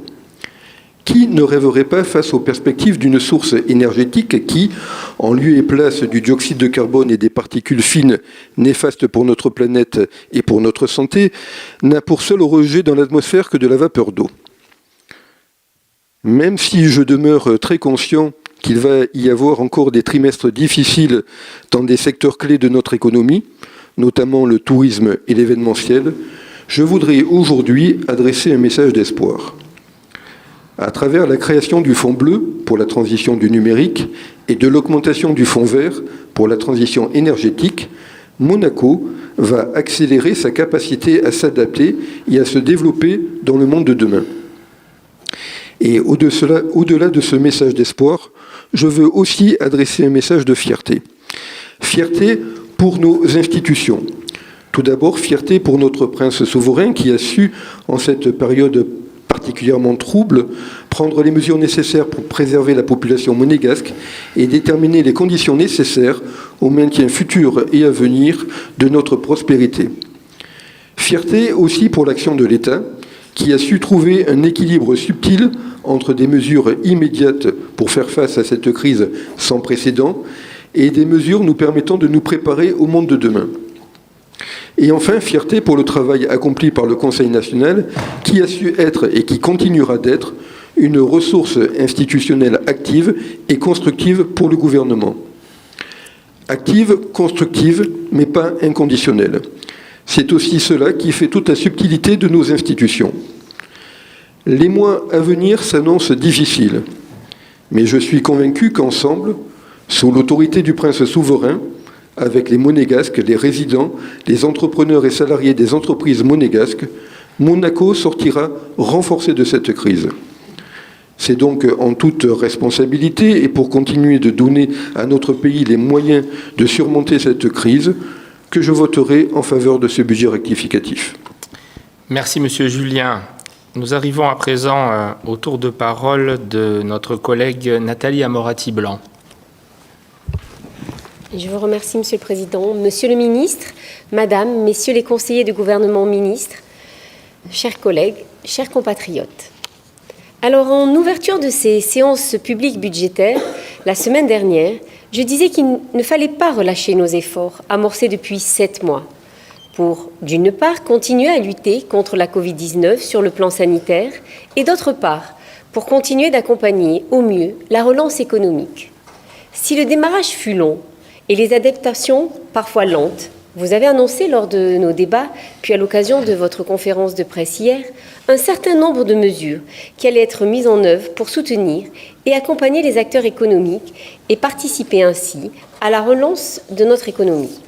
Qui ne rêverait pas face aux perspectives d'une source énergétique qui, en lieu et place du dioxyde de carbone et des particules fines néfastes pour notre planète et pour notre santé, n'a pour seul rejet dans l'atmosphère que de la vapeur d'eau. Même si je demeure très conscient qu'il va y avoir encore des trimestres difficiles dans des secteurs clés de notre économie, notamment le tourisme et l'événementiel, je voudrais aujourd'hui adresser un message d'espoir. À travers la création du Fonds bleu pour la transition du numérique et de l'augmentation du Fonds vert pour la transition énergétique, Monaco va accélérer sa capacité à s'adapter et à se développer dans le monde de demain. Et au-delà de ce message d'espoir, je veux aussi adresser un message de fierté. Fierté pour nos institutions. Tout d'abord, fierté pour notre prince souverain qui a su, en cette période particulièrement trouble, prendre les mesures nécessaires pour préserver la population monégasque et déterminer les conditions nécessaires au maintien futur et à venir de notre prospérité. Fierté aussi pour l'action de l'État, qui a su trouver un équilibre subtil entre des mesures immédiates pour faire face à cette crise sans précédent et des mesures nous permettant de nous préparer au monde de demain. Et enfin, fierté pour le travail accompli par le Conseil national, qui a su être et qui continuera d'être une ressource institutionnelle active et constructive pour le gouvernement. Active, constructive, mais pas inconditionnelle. C'est aussi cela qui fait toute la subtilité de nos institutions. Les mois à venir s'annoncent difficiles, mais je suis convaincu qu'ensemble, sous l'autorité du prince souverain, avec les monégasques, les résidents, les entrepreneurs et salariés des entreprises monégasques, Monaco sortira renforcé de cette crise. C'est donc en toute responsabilité et pour continuer de donner à notre pays les moyens de surmonter cette crise que je voterai en faveur de ce budget rectificatif. Merci, Monsieur Julien. Nous arrivons à présent au tour de parole de notre collègue Nathalie Amorati-Blanc. Je vous remercie, Monsieur le Président. Monsieur le Ministre, Madame, Messieurs les conseillers du gouvernement ministre, chers collègues, chers compatriotes. Alors, en ouverture de ces séances publiques budgétaires, la semaine dernière, je disais qu'il ne fallait pas relâcher nos efforts amorcés depuis 7 mois pour, d'une part, continuer à lutter contre la Covid-19 sur le plan sanitaire et, d'autre part, pour continuer d'accompagner au mieux la relance économique. Si le démarrage fut long et les adaptations parfois lentes, vous avez annoncé lors de nos débats, puis à l'occasion de votre conférence de presse hier, un certain nombre de mesures qui allaient être mises en œuvre pour soutenir et accompagner les acteurs économiques et participer ainsi à la relance de notre économie.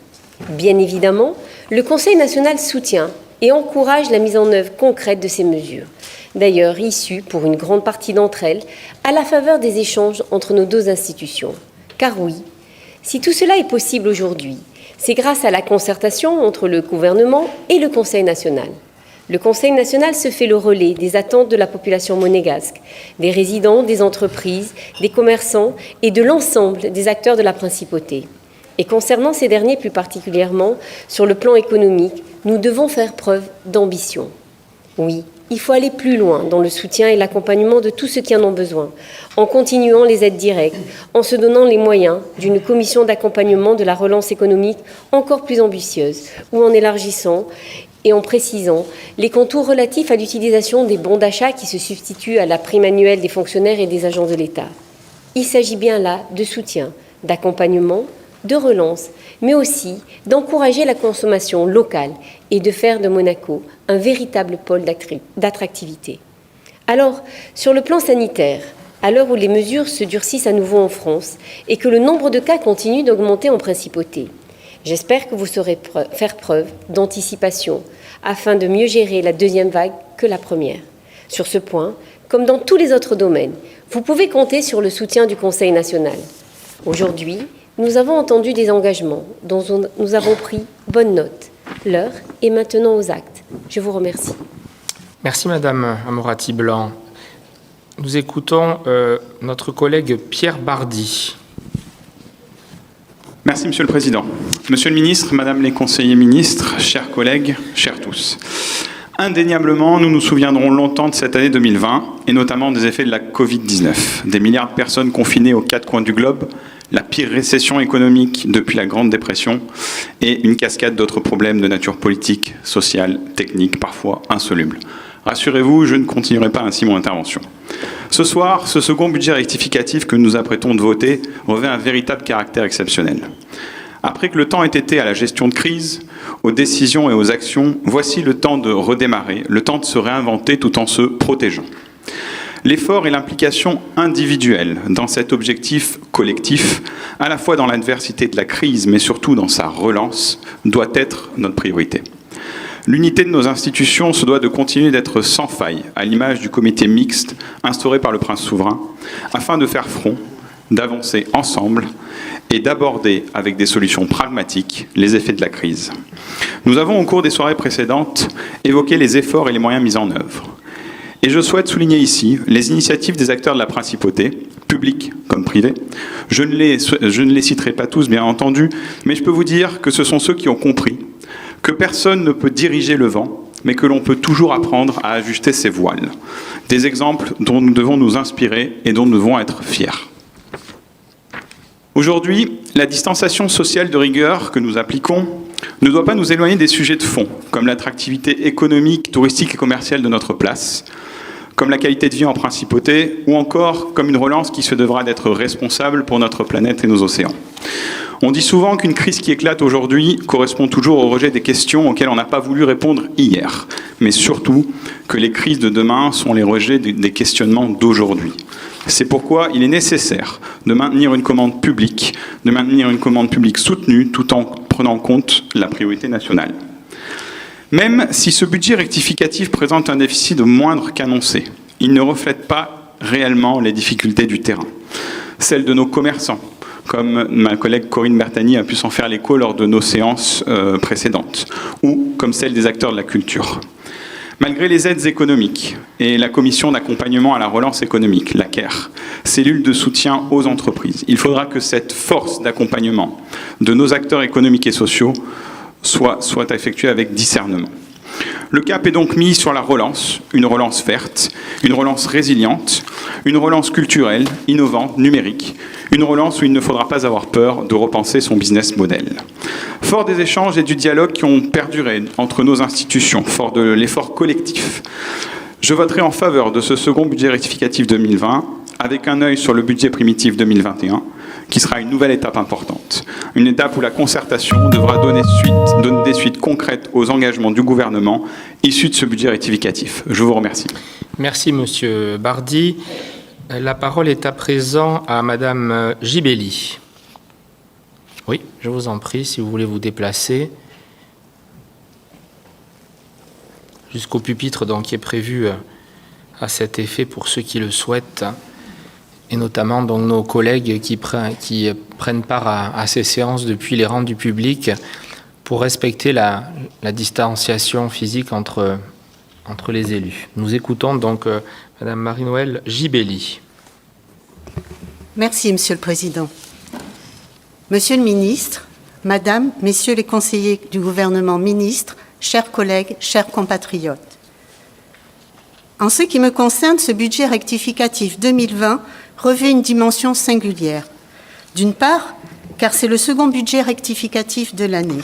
Bien évidemment, le Conseil national soutient et encourage la mise en œuvre concrète de ces mesures, d'ailleurs issues pour une grande partie d'entre elles à la faveur des échanges entre nos deux institutions. Car oui, si tout cela est possible aujourd'hui, c'est grâce à la concertation entre le gouvernement et le Conseil national. Le Conseil national se fait le relais des attentes de la population monégasque, des résidents, des entreprises, des commerçants et de l'ensemble des acteurs de la principauté. Et concernant ces derniers plus particulièrement, sur le plan économique, nous devons faire preuve d'ambition. Oui, il faut aller plus loin dans le soutien et l'accompagnement de tous ceux qui en ont besoin, en continuant les aides directes, en se donnant les moyens d'une commission d'accompagnement de la relance économique encore plus ambitieuse, ou en élargissant et en précisant les contours relatifs à l'utilisation des bons d'achat qui se substituent à la prime annuelle des fonctionnaires et des agents de l'État. Il s'agit bien là de soutien, d'accompagnement, de relance, mais aussi d'encourager la consommation locale et de faire de Monaco un véritable pôle d'attractivité. Alors, sur le plan sanitaire, à l'heure où les mesures se durcissent à nouveau en France et que le nombre de cas continue d'augmenter en principauté, j'espère que vous saurez faire preuve d'anticipation afin de mieux gérer la deuxième vague que la première. Sur ce point, comme dans tous les autres domaines, vous pouvez compter sur le soutien du Conseil national. Aujourd'hui, nous avons entendu des engagements dont nous avons pris bonne note. L'heure est maintenant aux actes. Je vous remercie. Merci Madame Amorati-Blanc. Nous écoutons notre collègue Pierre Bardy. Merci Monsieur le Président. Monsieur le Ministre, Madame les conseillers ministres, chers collègues, chers tous. Indéniablement, nous nous souviendrons longtemps de cette année 2020, et notamment des effets de la Covid-19. Des milliards de personnes confinées aux quatre coins du globe, la pire récession économique depuis la Grande Dépression, et une cascade d'autres problèmes de nature politique, sociale, technique, parfois insolubles. Rassurez-vous, je ne continuerai pas ainsi mon intervention. Ce soir, ce second budget rectificatif que nous nous apprêtons de voter revêt un véritable caractère exceptionnel. Après que le temps ait été à la gestion de crise, aux décisions et aux actions, voici le temps de redémarrer, le temps de se réinventer tout en se protégeant. L'effort et l'implication individuelle dans cet objectif collectif, à la fois dans l'adversité de la crise, mais surtout dans sa relance, doit être notre priorité. L'unité de nos institutions se doit de continuer d'être sans faille, à l'image du comité mixte instauré par le prince souverain, afin de faire front, d'avancer ensemble et d'aborder avec des solutions pragmatiques les effets de la crise. Nous avons, au cours des soirées précédentes, évoqué les efforts et les moyens mis en œuvre. Et je souhaite souligner ici les initiatives des acteurs de la principauté, publics comme privés. Je ne les citerai pas tous, bien entendu, mais je peux vous dire que ce sont ceux qui ont compris que personne ne peut diriger le vent, mais que l'on peut toujours apprendre à ajuster ses voiles. Des exemples dont nous devons nous inspirer et dont nous devons être fiers. Aujourd'hui, la distanciation sociale de rigueur que nous appliquons ne doit pas nous éloigner des sujets de fond, comme l'attractivité économique, touristique et commerciale de notre place, comme la qualité de vie en principauté, ou encore comme une relance qui se devra d'être responsable pour notre planète et nos océans. On dit souvent qu'une crise qui éclate aujourd'hui correspond toujours au rejet des questions auxquelles on n'a pas voulu répondre hier, mais surtout que les crises de demain sont les rejets des questionnements d'aujourd'hui. C'est pourquoi il est nécessaire de maintenir une commande publique soutenue tout en prenant en compte la priorité nationale. Même si ce budget rectificatif présente un déficit moindre qu'annoncé, il ne reflète pas réellement les difficultés du terrain, celles de nos commerçants, comme ma collègue Corinne Bertani a pu s'en faire l'écho lors de nos séances précédentes, ou comme celle des acteurs de la culture. Malgré les aides économiques et la commission d'accompagnement à la relance économique, la CARE, cellule de soutien aux entreprises, il faudra que cette force d'accompagnement de nos acteurs économiques et sociaux soit effectuée avec discernement. Le cap est donc mis sur la relance, une relance verte, une relance résiliente, une relance culturelle, innovante, numérique, une relance où il ne faudra pas avoir peur de repenser son business model. Fort des échanges et du dialogue qui ont perduré entre nos institutions, fort de l'effort collectif, je voterai en faveur de ce second budget rectificatif 2020, avec un œil sur le budget primitif 2021, qui sera une nouvelle étape importante. Une étape où la concertation devra donner des suites concrètes aux engagements du gouvernement issus de ce budget rectificatif. Je vous remercie. Merci Monsieur Bardy. La parole est à présent à Madame Gibelli. Oui, je vous en prie, si vous voulez vous déplacer jusqu'au pupitre donc, qui est prévu à cet effet pour ceux qui le souhaitent, et notamment donc, nos collègues qui prennent part à ces séances depuis les rangs du public pour respecter la distanciation physique entre les élus. Nous écoutons donc Madame Marie-Noëlle Gibelli. Merci, Monsieur le Président. Monsieur le Ministre, Madame, Messieurs les conseillers du gouvernement ministres, chers collègues, chers compatriotes. En ce qui me concerne, ce budget rectificatif 2020 revêt une dimension singulière. D'une part, car c'est le second budget rectificatif de l'année.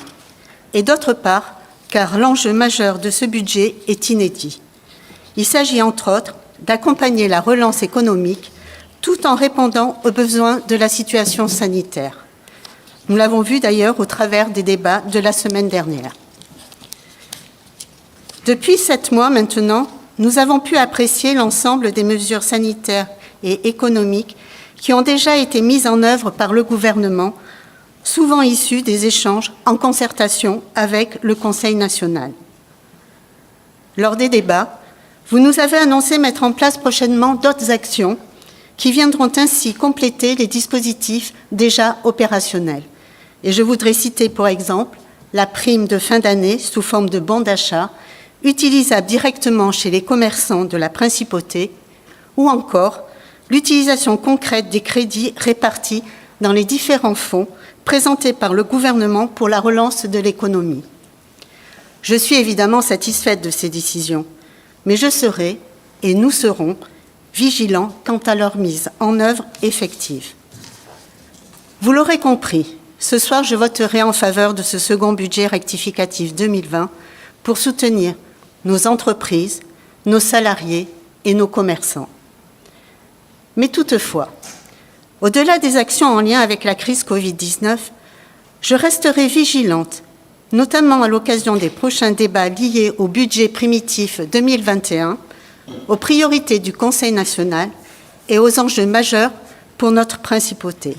Et d'autre part, car l'enjeu majeur de ce budget est inédit. Il s'agit entre autres d'accompagner la relance économique tout en répondant aux besoins de la situation sanitaire. Nous l'avons vu d'ailleurs au travers des débats de la semaine dernière. Depuis 7 mois maintenant, nous avons pu apprécier l'ensemble des mesures sanitaires et économiques qui ont déjà été mises en œuvre par le gouvernement, souvent issues des échanges en concertation avec le Conseil national. Lors des débats, vous nous avez annoncé mettre en place prochainement d'autres actions qui viendront ainsi compléter les dispositifs déjà opérationnels. Et je voudrais citer pour exemple la prime de fin d'année sous forme de bons d'achat, utilisable directement chez les commerçants de la principauté, ou encore l'utilisation concrète des crédits répartis dans les différents fonds présentés par le gouvernement pour la relance de l'économie. Je suis évidemment satisfaite de ces décisions, mais je serai, et nous serons, vigilants quant à leur mise en œuvre effective. Vous l'aurez compris, ce soir je voterai en faveur de ce second budget rectificatif 2020 pour soutenir nos entreprises, nos salariés et nos commerçants. Mais toutefois, au-delà des actions en lien avec la crise Covid-19, je resterai vigilante, notamment à l'occasion des prochains débats liés au budget primitif 2021, aux priorités du Conseil national et aux enjeux majeurs pour notre principauté.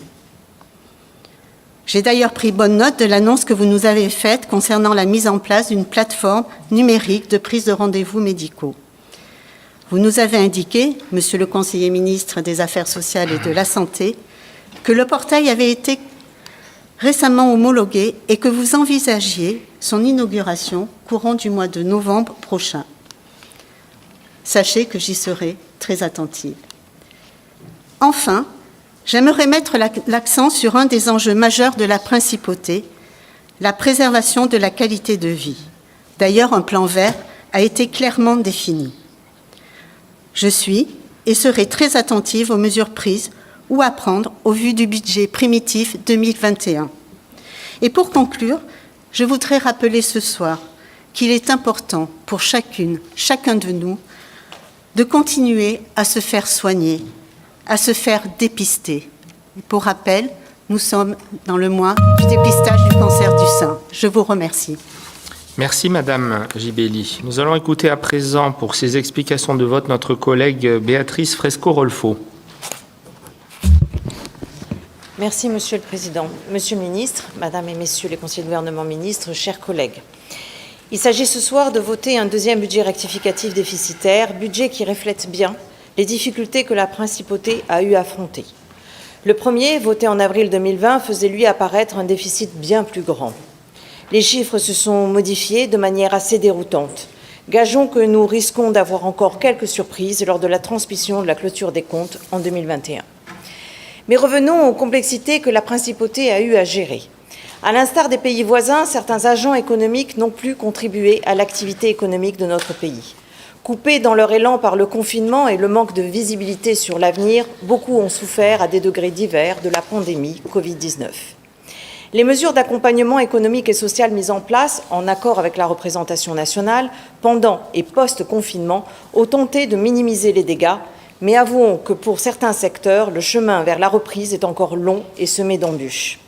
J'ai d'ailleurs pris bonne note de l'annonce que vous nous avez faite concernant la mise en place d'une plateforme numérique de prise de rendez-vous médicaux. Vous nous avez indiqué, Monsieur le conseiller ministre des Affaires sociales et de la Santé, que le portail avait été récemment homologué et que vous envisagiez son inauguration courant du mois de novembre prochain. Sachez que j'y serai très attentive. Enfin, j'aimerais mettre l'accent sur un des enjeux majeurs de la principauté, la préservation de la qualité de vie. D'ailleurs, un plan vert a été clairement défini. Je suis et serai très attentive aux mesures prises ou à prendre au vu du budget primitif 2021. Et pour conclure, je voudrais rappeler ce soir qu'il est important pour chacun de nous, de continuer à se faire soigner, à se faire dépister. Et pour rappel, nous sommes dans le mois du dépistage du cancer du sein. Je vous remercie. Merci Madame Gibelli. Nous allons écouter à présent pour ces explications de vote notre collègue Béatrice Fresco-Rolfo. Merci Monsieur le Président. Monsieur le Ministre, Madame et Messieurs les conseillers de gouvernement ministres, chers collègues. Il s'agit ce soir de voter un deuxième budget rectificatif déficitaire, budget qui reflète bien les difficultés que la principauté a eu à affronter. Le premier, voté en avril 2020, faisait lui apparaître un déficit bien plus grand. Les chiffres se sont modifiés de manière assez déroutante. Gageons que nous risquons d'avoir encore quelques surprises lors de la transmission de la clôture des comptes en 2021. Mais revenons aux complexités que la principauté a eu à gérer. À l'instar des pays voisins, certains agents économiques n'ont plus contribué à l'activité économique de notre pays. Coupés dans leur élan par le confinement et le manque de visibilité sur l'avenir, beaucoup ont souffert à des degrés divers de la pandémie Covid-19. Les mesures d'accompagnement économique et social mises en place, en accord avec la représentation nationale, pendant et post-confinement, ont tenté de minimiser les dégâts, mais avouons que pour certains secteurs, le chemin vers la reprise est encore long et semé d'embûches.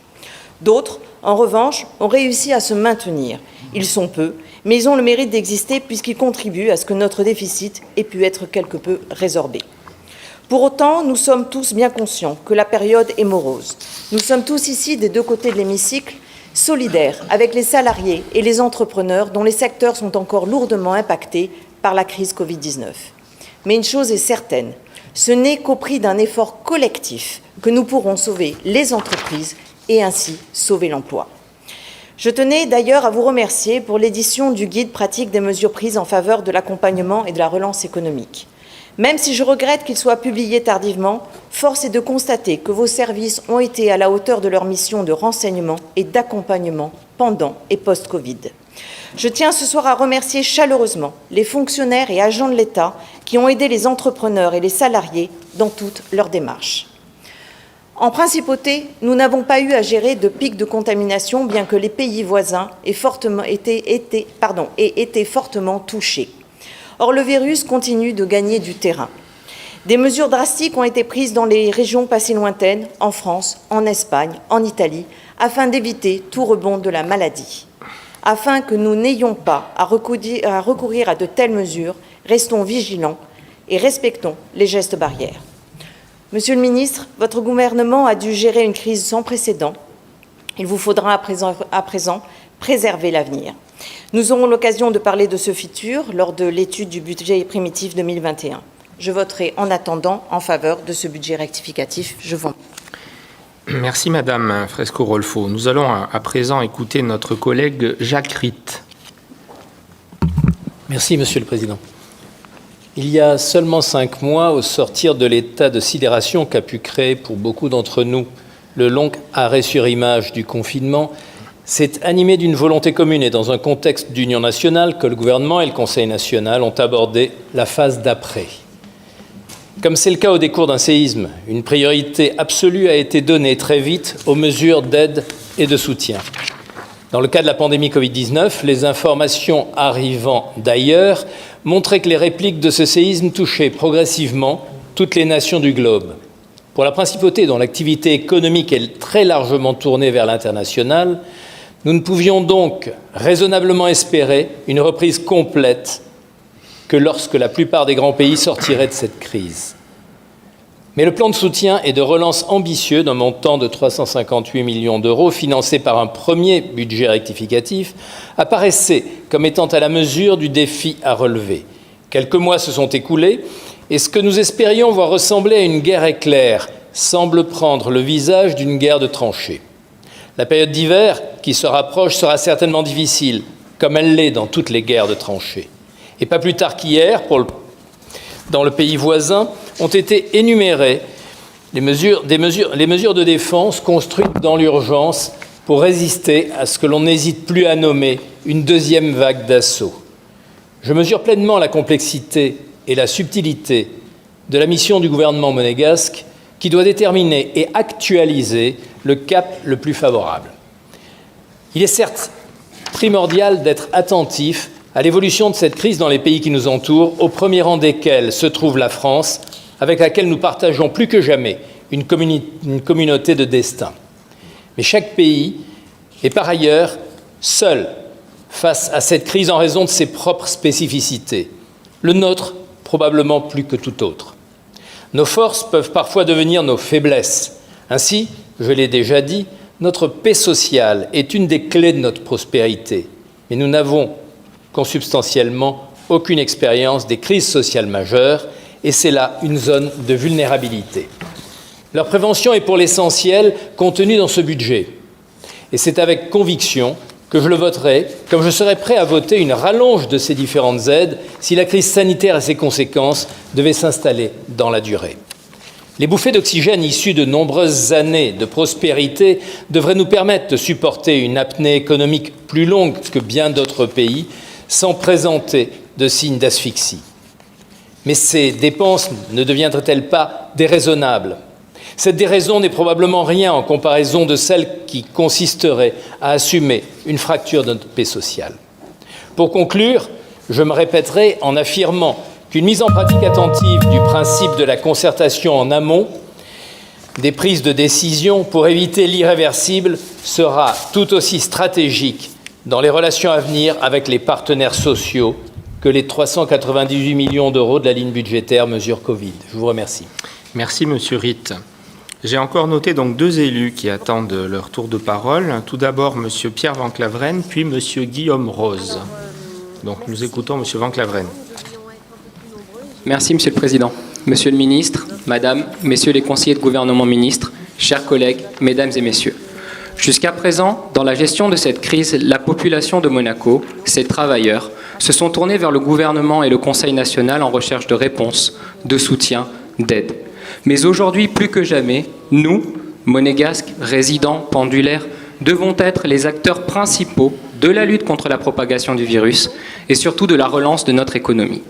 D'autres, en revanche, ont réussi à se maintenir. Ils sont peu, mais ils ont le mérite d'exister puisqu'ils contribuent à ce que notre déficit ait pu être quelque peu résorbé. Pour autant, nous sommes tous bien conscients que la période est morose. Nous sommes tous ici, des deux côtés de l'hémicycle, solidaires avec les salariés et les entrepreneurs dont les secteurs sont encore lourdement impactés par la crise Covid-19. Mais une chose est certaine, ce n'est qu'au prix d'un effort collectif que nous pourrons sauver les entreprises et ainsi sauver l'emploi. Je tenais d'ailleurs à vous remercier pour l'édition du guide pratique des mesures prises en faveur de l'accompagnement et de la relance économique. Même si je regrette qu'il soit publié tardivement, force est de constater que vos services ont été à la hauteur de leur mission de renseignement et d'accompagnement pendant et post-Covid. Je tiens ce soir à remercier chaleureusement les fonctionnaires et agents de l'État qui qui ont aidé les entrepreneurs et les salariés dans toutes leurs démarches. En principauté, nous n'avons pas eu à gérer de pic de contamination, bien que les pays voisins aient été fortement touchés. Or, le virus continue de gagner du terrain. Des mesures drastiques ont été prises dans les régions passées lointaines, en France, en Espagne, en Italie, afin d'éviter tout rebond de la maladie. Afin que nous n'ayons pas à recourir à de telles mesures, restons vigilants et respectons les gestes barrières. Monsieur le ministre, votre gouvernement a dû gérer une crise sans précédent. Il vous faudra à présent préserver l'avenir. Nous aurons l'occasion de parler de ce futur lors de l'étude du budget primitif 2021. Je voterai en attendant en faveur de ce budget rectificatif. Je vous remercie. Merci Madame Fresco-Rolfo. Nous allons à présent écouter notre collègue Jacques Ritt. Merci Monsieur le Président. Il y a seulement 5 mois, au sortir de l'état de sidération qu'a pu créer pour beaucoup d'entre nous le long arrêt sur image du confinement, s'est animé d'une volonté commune et dans un contexte d'union nationale que le gouvernement et le Conseil national ont abordé la phase d'après. Comme c'est le cas au décours d'un séisme, une priorité absolue a été donnée très vite aux mesures d'aide et de soutien. Dans le cas de la pandémie Covid-19, les informations arrivant d'ailleurs montraient que les répliques de ce séisme touchaient progressivement toutes les nations du globe. Pour la principauté, dont l'activité économique est très largement tournée vers l'international, nous ne pouvions donc raisonnablement espérer une reprise complète que lorsque la plupart des grands pays sortiraient de cette crise. Mais le plan de soutien et de relance ambitieux d'un montant de 358 millions d'euros, financé par un premier budget rectificatif, apparaissait comme étant à la mesure du défi à relever. Quelques mois se sont écoulés et ce que nous espérions voir ressembler à une guerre éclair semble prendre le visage d'une guerre de tranchées. La période d'hiver qui se rapproche sera certainement difficile, comme elle l'est dans toutes les guerres de tranchées. Et pas plus tard qu'hier, dans le pays voisin, ont été énumérées les mesures de défense construites dans l'urgence pour résister à ce que l'on n'hésite plus à nommer une deuxième vague d'assaut. Je mesure pleinement la complexité et la subtilité de la mission du gouvernement monégasque qui doit déterminer et actualiser le cap le plus favorable. Il est certes primordial d'être attentif à l'évolution de cette crise dans les pays qui nous entourent, au premier rang desquels se trouve la France, avec laquelle nous partageons plus que jamais une communauté de destin. Mais chaque pays est par ailleurs seul face à cette crise en raison de ses propres spécificités. Le nôtre, probablement plus que tout autre. Nos forces peuvent parfois devenir nos faiblesses. Ainsi, je l'ai déjà dit, notre paix sociale est une des clés de notre prospérité. Mais nous n'avons consubstantiellement aucune expérience des crises sociales majeures, et c'est là une zone de vulnérabilité. Leur prévention est pour l'essentiel contenue dans ce budget. Et c'est avec conviction que je le voterai, comme je serai prêt à voter une rallonge de ces différentes aides si la crise sanitaire et ses conséquences devaient s'installer dans la durée. Les bouffées d'oxygène issues de nombreuses années de prospérité devraient nous permettre de supporter une apnée économique plus longue que bien d'autres pays, sans présenter de signes d'asphyxie. Mais ces dépenses ne deviendraient-elles pas déraisonnables ? Cette déraison n'est probablement rien en comparaison de celle qui consisterait à assumer une fracture de notre paix sociale. Pour conclure, je me répéterai en affirmant qu'une mise en pratique attentive du principe de la concertation en amont des prises de décision pour éviter l'irréversible sera tout aussi stratégique dans les relations à venir avec les partenaires sociaux que les 398 millions d'euros de la ligne budgétaire mesure Covid. Je vous remercie. Merci, Monsieur Ritt. J'ai encore noté donc 2 élus qui attendent leur tour de parole. Tout d'abord, Monsieur Pierre Van Claveren, puis Monsieur Guillaume Rose. Donc, nous écoutons Monsieur Van Claveren. Merci, Monsieur le Président. Monsieur le Ministre, Madame, Messieurs les conseillers de gouvernement ministres, chers collègues, Mesdames et Messieurs. Jusqu'à présent, dans la gestion de cette crise, la population de Monaco, ses travailleurs, se sont tournés vers le gouvernement et le Conseil national en recherche de réponses, de soutien, d'aide. Mais aujourd'hui, plus que jamais, nous, monégasques, résidents, pendulaires, devons être les acteurs principaux de la lutte contre la propagation du virus et surtout de la relance de notre économie.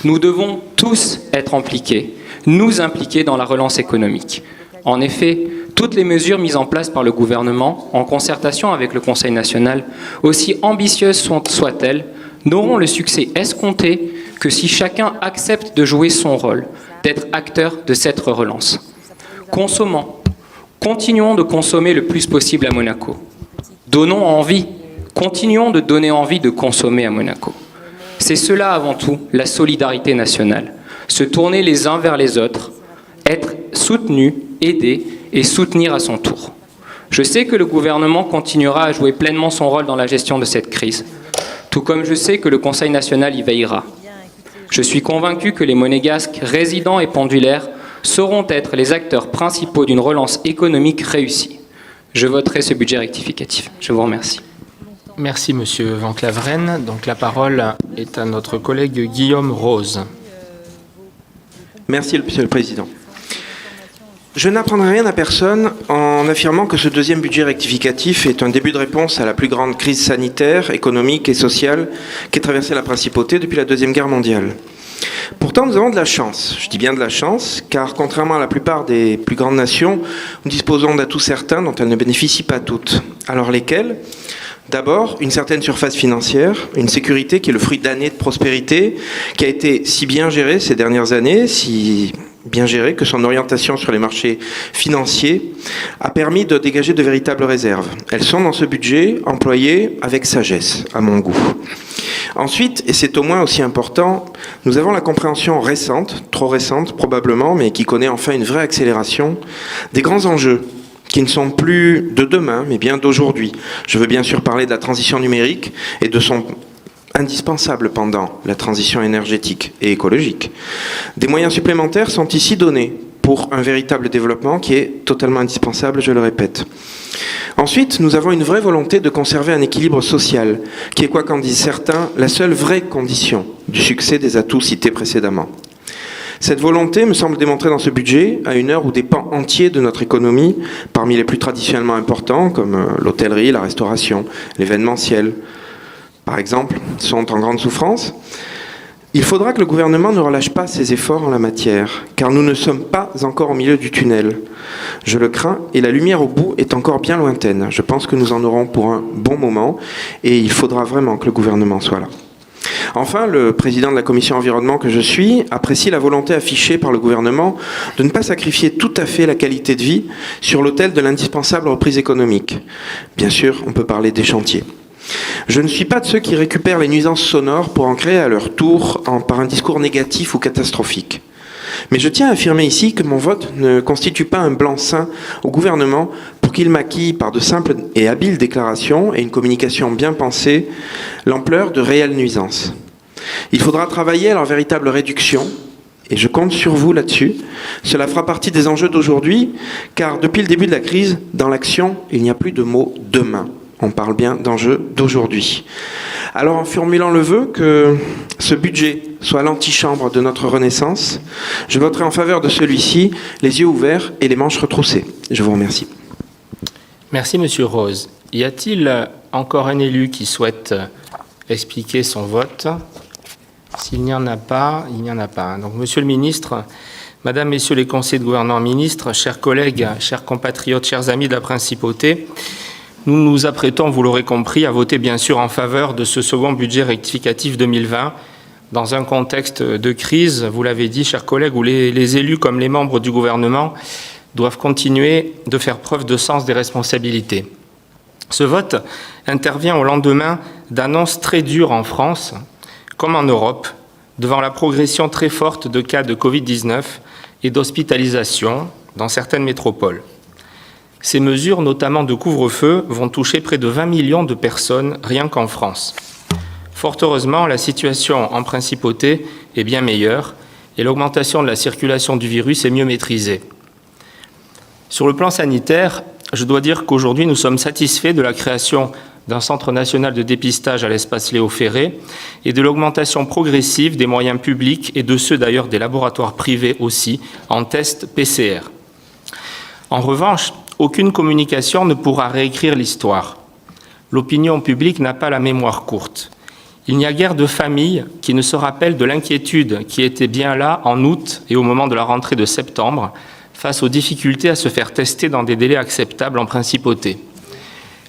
Nous devons tous être impliqués, nous impliquer dans la relance économique. En effet, toutes les mesures mises en place par le gouvernement, en concertation avec le Conseil national, aussi ambitieuses soient-elles, n'auront le succès escompté que si chacun accepte de jouer son rôle, d'être acteur de cette relance. Consommons, continuons de consommer le plus possible à Monaco. Donnons envie, continuons de donner envie de consommer à Monaco. C'est cela avant tout, la solidarité nationale. Se tourner les uns vers les autres, être soutenu, aider et soutenir à son tour. Je sais que le gouvernement continuera à jouer pleinement son rôle dans la gestion de cette crise, tout comme je sais que le Conseil national y veillera. Je suis convaincu que les Monégasques, résidents et pendulaires, sauront être les acteurs principaux d'une relance économique réussie. Je voterai ce budget rectificatif. Je vous remercie. Merci, Monsieur Van Claveren. Donc, la parole est à notre collègue Guillaume Rose. Merci, Monsieur le Président. Je n'apprendrai rien à personne en affirmant que ce deuxième budget rectificatif est un début de réponse à la plus grande crise sanitaire, économique et sociale qu'ait traversée la Principauté depuis la Deuxième Guerre mondiale. Pourtant, nous avons de la chance. Je dis bien de la chance, car contrairement à la plupart des plus grandes nations, nous disposons d'atouts certains dont elles ne bénéficient pas toutes. Alors lesquels ? D'abord, une certaine surface financière, une sécurité qui est le fruit d'années de prospérité, qui a été si bien gérée ces dernières années, si bien gérée que son orientation sur les marchés financiers a permis de dégager de véritables réserves. Elles sont dans ce budget employées avec sagesse, à mon goût. Ensuite, et c'est au moins aussi important, nous avons la compréhension récente, trop récente probablement, mais qui connaît enfin une vraie accélération, des grands enjeux qui ne sont plus de demain, mais bien d'aujourd'hui. Je veux bien sûr parler de la transition numérique et de son indispensable pendant, la transition énergétique et écologique. Des moyens supplémentaires sont ici donnés pour un véritable développement qui est totalement indispensable, je le répète. Ensuite, nous avons une vraie volonté de conserver un équilibre social, qui est, quoi qu'en disent certains, la seule vraie condition du succès des atouts cités précédemment. Cette volonté me semble démontrée dans ce budget, à une heure où des pans entiers de notre économie, parmi les plus traditionnellement importants, comme l'hôtellerie, la restauration, l'événementiel, par exemple, sont en grande souffrance. Il faudra que le gouvernement ne relâche pas ses efforts en la matière, car nous ne sommes pas encore au milieu du tunnel. Je le crains, et la lumière au bout est encore bien lointaine. Je pense que nous en aurons pour un bon moment, et il faudra vraiment que le gouvernement soit là. Enfin, le président de la commission environnement que je suis apprécie la volonté affichée par le gouvernement de ne pas sacrifier tout à fait la qualité de vie sur l'autel de l'indispensable reprise économique. Bien sûr, on peut parler des chantiers. Je ne suis pas de ceux qui récupèrent les nuisances sonores pour en créer à leur tour par un discours négatif ou catastrophique. Mais je tiens à affirmer ici que mon vote ne constitue pas un blanc-seing au gouvernement pour qu'il maquille par de simples et habiles déclarations et une communication bien pensée l'ampleur de réelles nuisances. Il faudra travailler à leur véritable réduction, et je compte sur vous là-dessus. Cela fera partie des enjeux d'aujourd'hui, car depuis le début de la crise, dans l'action, il n'y a plus de mot « demain ». On parle bien d'enjeux d'aujourd'hui. Alors, en formulant le vœu que ce budget soit l'antichambre de notre renaissance, je voterai en faveur de celui-ci, les yeux ouverts et les manches retroussées. Je vous remercie. Merci, Monsieur Rose. Y a-t-il encore un élu qui souhaite expliquer son vote ? S'il n'y en a pas, il n'y en a pas. Donc, Monsieur le Ministre, Madame, Messieurs les conseillers de gouvernement, ministres, chers collègues, chers compatriotes, chers amis de la Principauté, nous nous apprêtons, vous l'aurez compris, à voter bien sûr en faveur de ce second budget rectificatif 2020 dans un contexte de crise, vous l'avez dit, chers collègues, où les élus comme les membres du gouvernement doivent continuer de faire preuve de sens des responsabilités. Ce vote intervient au lendemain d'annonces très dures en France, comme en Europe, devant la progression très forte de cas de Covid-19 et d'hospitalisation dans certaines métropoles. Ces mesures, notamment de couvre-feu, vont toucher près de 20 millions de personnes rien qu'en France. Fort heureusement, la situation en Principauté est bien meilleure et l'augmentation de la circulation du virus est mieux maîtrisée. Sur le plan sanitaire, je dois dire qu'aujourd'hui, nous sommes satisfaits de la création d'un centre national de dépistage à l'espace Léo Ferré et de l'augmentation progressive des moyens publics et de ceux d'ailleurs des laboratoires privés aussi en tests PCR. En revanche, aucune communication ne pourra réécrire l'histoire. l'opinion publique n'a pas la mémoire courte. Il n'y a guère de famille qui ne se rappelle de l'inquiétude qui était bien là en août et au moment de la rentrée de septembre, face aux difficultés à se faire tester dans des délais acceptables en principauté.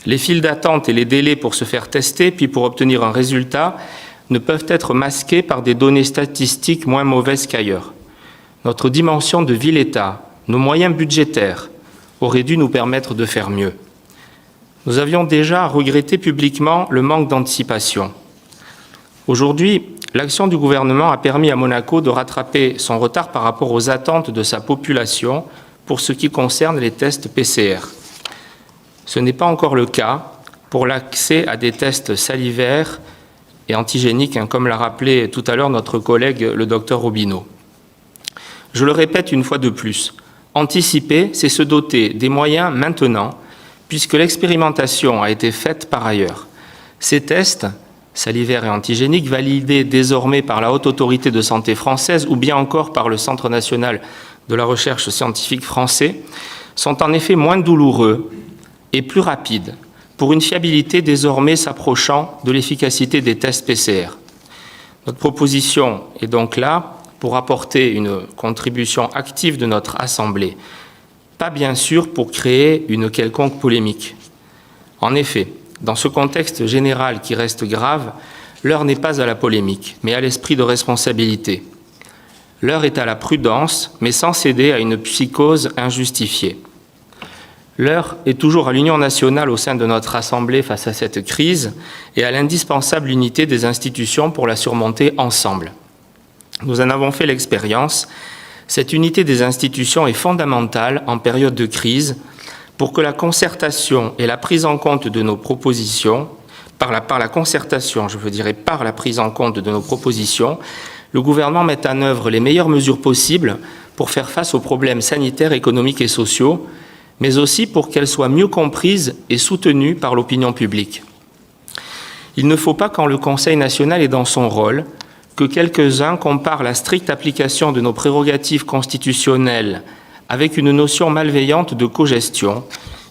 Les files d'attente et les délais pour se faire tester, puis pour obtenir un résultat, ne peuvent être masqués par des données statistiques moins mauvaises qu'ailleurs. Notre dimension de ville-État, nos moyens budgétaires, auraient dû nous permettre de faire mieux. Nous avions déjà regretté publiquement le manque d'anticipation. Aujourd'hui, l'action du gouvernement a permis à Monaco de rattraper son retard par rapport aux attentes de sa population pour ce qui concerne les tests PCR. Ce n'est pas encore le cas pour l'accès à des tests salivaires et antigéniques, comme l'a rappelé tout à l'heure notre collègue le docteur Robineau. Je le répète une fois de plus, anticiper, c'est se doter des moyens maintenant, puisque l'expérimentation a été faite par ailleurs. Ces tests, salivaires et antigéniques, validés désormais par la Haute Autorité de Santé française ou bien encore par le Centre national de la recherche scientifique français, sont en effet moins douloureux et plus rapides, pour une fiabilité désormais s'approchant de l'efficacité des tests PCR. Notre proposition est donc là pour apporter une contribution active de notre Assemblée, pas bien sûr pour créer une quelconque polémique. En effet, dans ce contexte général qui reste grave, l'heure n'est pas à la polémique, mais à l'esprit de responsabilité. L'heure est à la prudence, mais sans céder à une psychose injustifiée. L'heure est toujours à l'union nationale au sein de notre Assemblée face à cette crise et à l'indispensable unité des institutions pour la surmonter ensemble. Nous en avons fait l'expérience. Cette unité des institutions est fondamentale en période de crise pour que la concertation et la prise en compte de nos propositions, par la prise en compte de nos propositions, le gouvernement mette en œuvre les meilleures mesures possibles pour faire face aux problèmes sanitaires, économiques et sociaux, mais aussi pour qu'elles soient mieux comprises et soutenues par l'opinion publique. Il ne faut pas, quand le Conseil national est dans son rôle, que quelques-uns comparent la stricte application de nos prérogatives constitutionnelles avec une notion malveillante de cogestion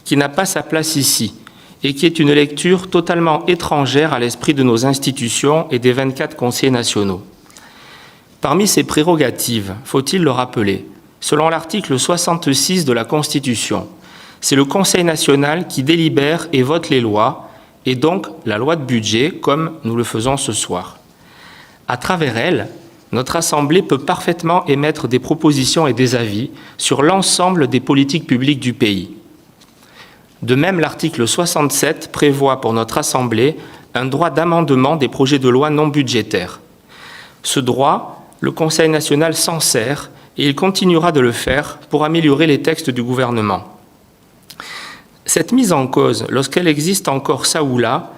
qui n'a pas sa place ici et qui est une lecture totalement étrangère à l'esprit de nos institutions et des 24 conseillers nationaux. Parmi ces prérogatives, faut-il le rappeler, selon l'article 66 de la Constitution, c'est le Conseil national qui délibère et vote les lois, et donc la loi de budget, comme nous le faisons ce soir. À travers elle, notre Assemblée peut parfaitement émettre des propositions et des avis sur l'ensemble des politiques publiques du pays. De même, l'article 67 prévoit pour notre Assemblée un droit d'amendement des projets de loi non budgétaires. Ce droit, le Conseil national s'en sert et il continuera de le faire pour améliorer les textes du gouvernement. Cette mise en cause, lorsqu'elle existe encore ça ou là,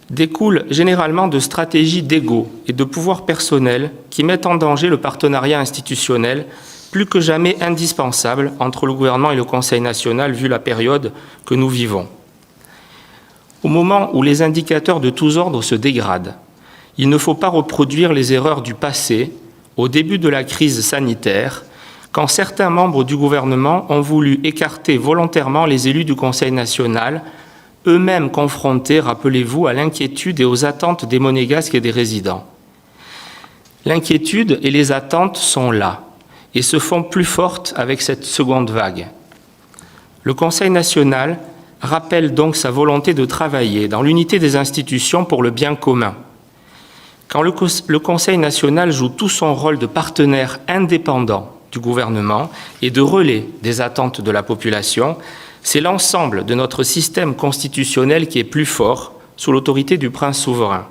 découle généralement de stratégies d'ego et de pouvoir personnel qui mettent en danger le partenariat institutionnel plus que jamais indispensable entre le gouvernement et le Conseil national vu la période que nous vivons. Au moment où les indicateurs de tous ordres se dégradent, il ne faut pas reproduire les erreurs du passé au début de la crise sanitaire, quand certains membres du gouvernement ont voulu écarter volontairement les élus du Conseil national, eux-mêmes confrontés, rappelez-vous, à l'inquiétude et aux attentes des Monégasques et des résidents. L'inquiétude et les attentes sont là et se font plus fortes avec cette seconde vague. Le Conseil national rappelle donc sa volonté de travailler dans l'unité des institutions pour le bien commun. Quand le Conseil national joue tout son rôle de partenaire indépendant du gouvernement et de relais des attentes de la population, c'est l'ensemble de notre système constitutionnel qui est plus fort sous l'autorité du prince souverain.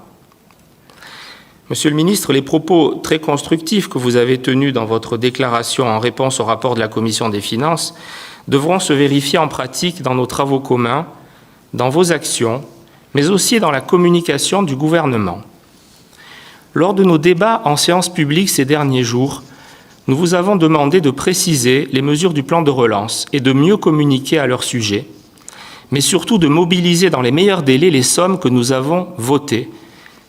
Monsieur le ministre, les propos très constructifs que vous avez tenus dans votre déclaration en réponse au rapport de la Commission des finances devront se vérifier en pratique dans nos travaux communs, dans vos actions, mais aussi dans la communication du gouvernement. Lors de nos débats en séance publique ces derniers jours, nous vous avons demandé de préciser les mesures du plan de relance et de mieux communiquer à leur sujet, mais surtout de mobiliser dans les meilleurs délais les sommes que nous avons votées,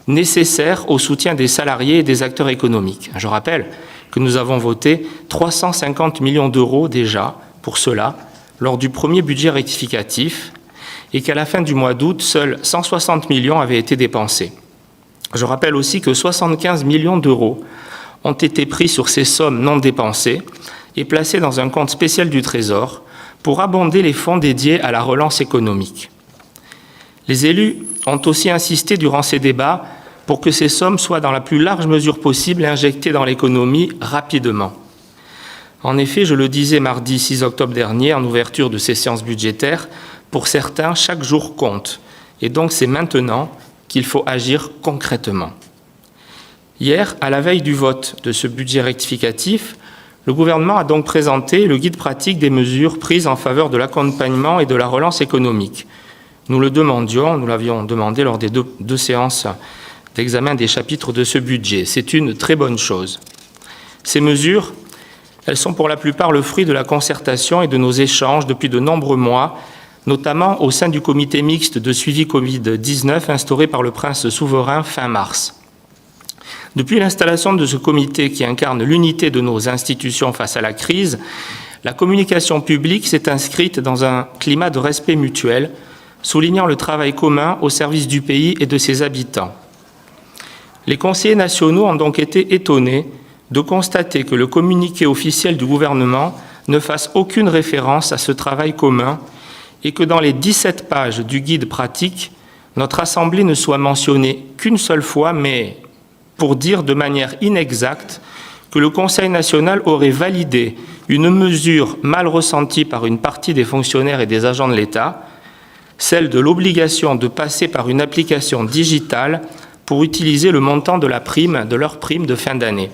nécessaires au soutien des salariés et des acteurs économiques. Je rappelle que nous avons voté 350 millions d'euros déjà pour cela lors du premier budget rectificatif et qu'à la fin du mois d'août, seuls 160 millions avaient été dépensés. Je rappelle aussi que 75 millions d'euros ont été pris sur ces sommes non dépensées et placés dans un compte spécial du Trésor pour abonder les fonds dédiés à la relance économique. Les élus ont aussi insisté durant ces débats pour que ces sommes soient dans la plus large mesure possible injectées dans l'économie rapidement. En effet, je le disais mardi 6 octobre dernier en ouverture de ces séances budgétaires, pour certains, chaque jour compte. Et donc c'est maintenant qu'il faut agir concrètement. Hier, à la veille du vote de ce budget rectificatif, le gouvernement a donc présenté le guide pratique des mesures prises en faveur de l'accompagnement et de la relance économique. Nous l'avions demandé lors des deux séances d'examen des chapitres de ce budget. C'est une très bonne chose. Ces mesures, elles sont pour la plupart le fruit de la concertation et de nos échanges depuis de nombreux mois, notamment au sein du comité mixte de suivi Covid-19 instauré par le prince souverain fin mars. Depuis l'installation de ce comité qui incarne l'unité de nos institutions face à la crise, la communication publique s'est inscrite dans un climat de respect mutuel, soulignant le travail commun au service du pays et de ses habitants. Les conseillers nationaux ont donc été étonnés de constater que le communiqué officiel du gouvernement ne fasse aucune référence à ce travail commun et que dans les 17 pages du guide pratique, notre Assemblée ne soit mentionnée qu'une seule fois, mais pour dire de manière inexacte que le Conseil national aurait validé une mesure mal ressentie par une partie des fonctionnaires et des agents de l'État, celle de l'obligation de passer par une application digitale pour utiliser le montant de leur prime de fin d'année.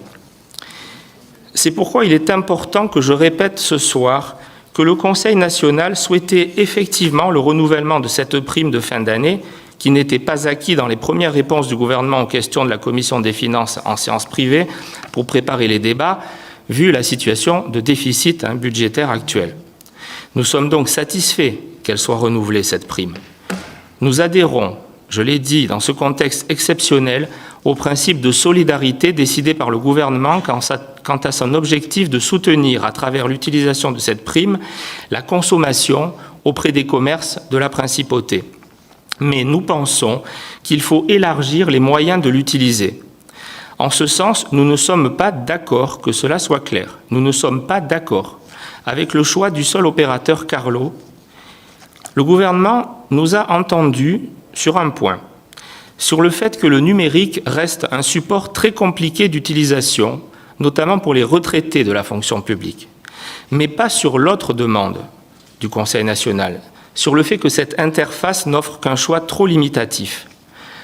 C'est pourquoi il est important que je répète ce soir que le Conseil national souhaitait effectivement le renouvellement de cette prime de fin d'année, qui n'était pas acquis dans les premières réponses du gouvernement aux questions de la Commission des finances en séance privée pour préparer les débats, vu la situation de déficit budgétaire actuelle. Nous sommes donc satisfaits qu'elle soit renouvelée, cette prime. Nous adhérons, je l'ai dit, dans ce contexte exceptionnel, au principe de solidarité décidé par le gouvernement quant à son objectif de soutenir, à travers l'utilisation de cette prime, la consommation auprès des commerces de la principauté. Mais nous pensons qu'il faut élargir les moyens de l'utiliser. En ce sens, nous ne sommes pas d'accord, que cela soit clair, nous ne sommes pas d'accord avec le choix du seul opérateur Carlo. Le gouvernement nous a entendus sur un point, sur le fait que le numérique reste un support très compliqué d'utilisation, notamment pour les retraités de la fonction publique, mais pas sur l'autre demande du Conseil national, sur le fait que cette interface n'offre qu'un choix trop limitatif.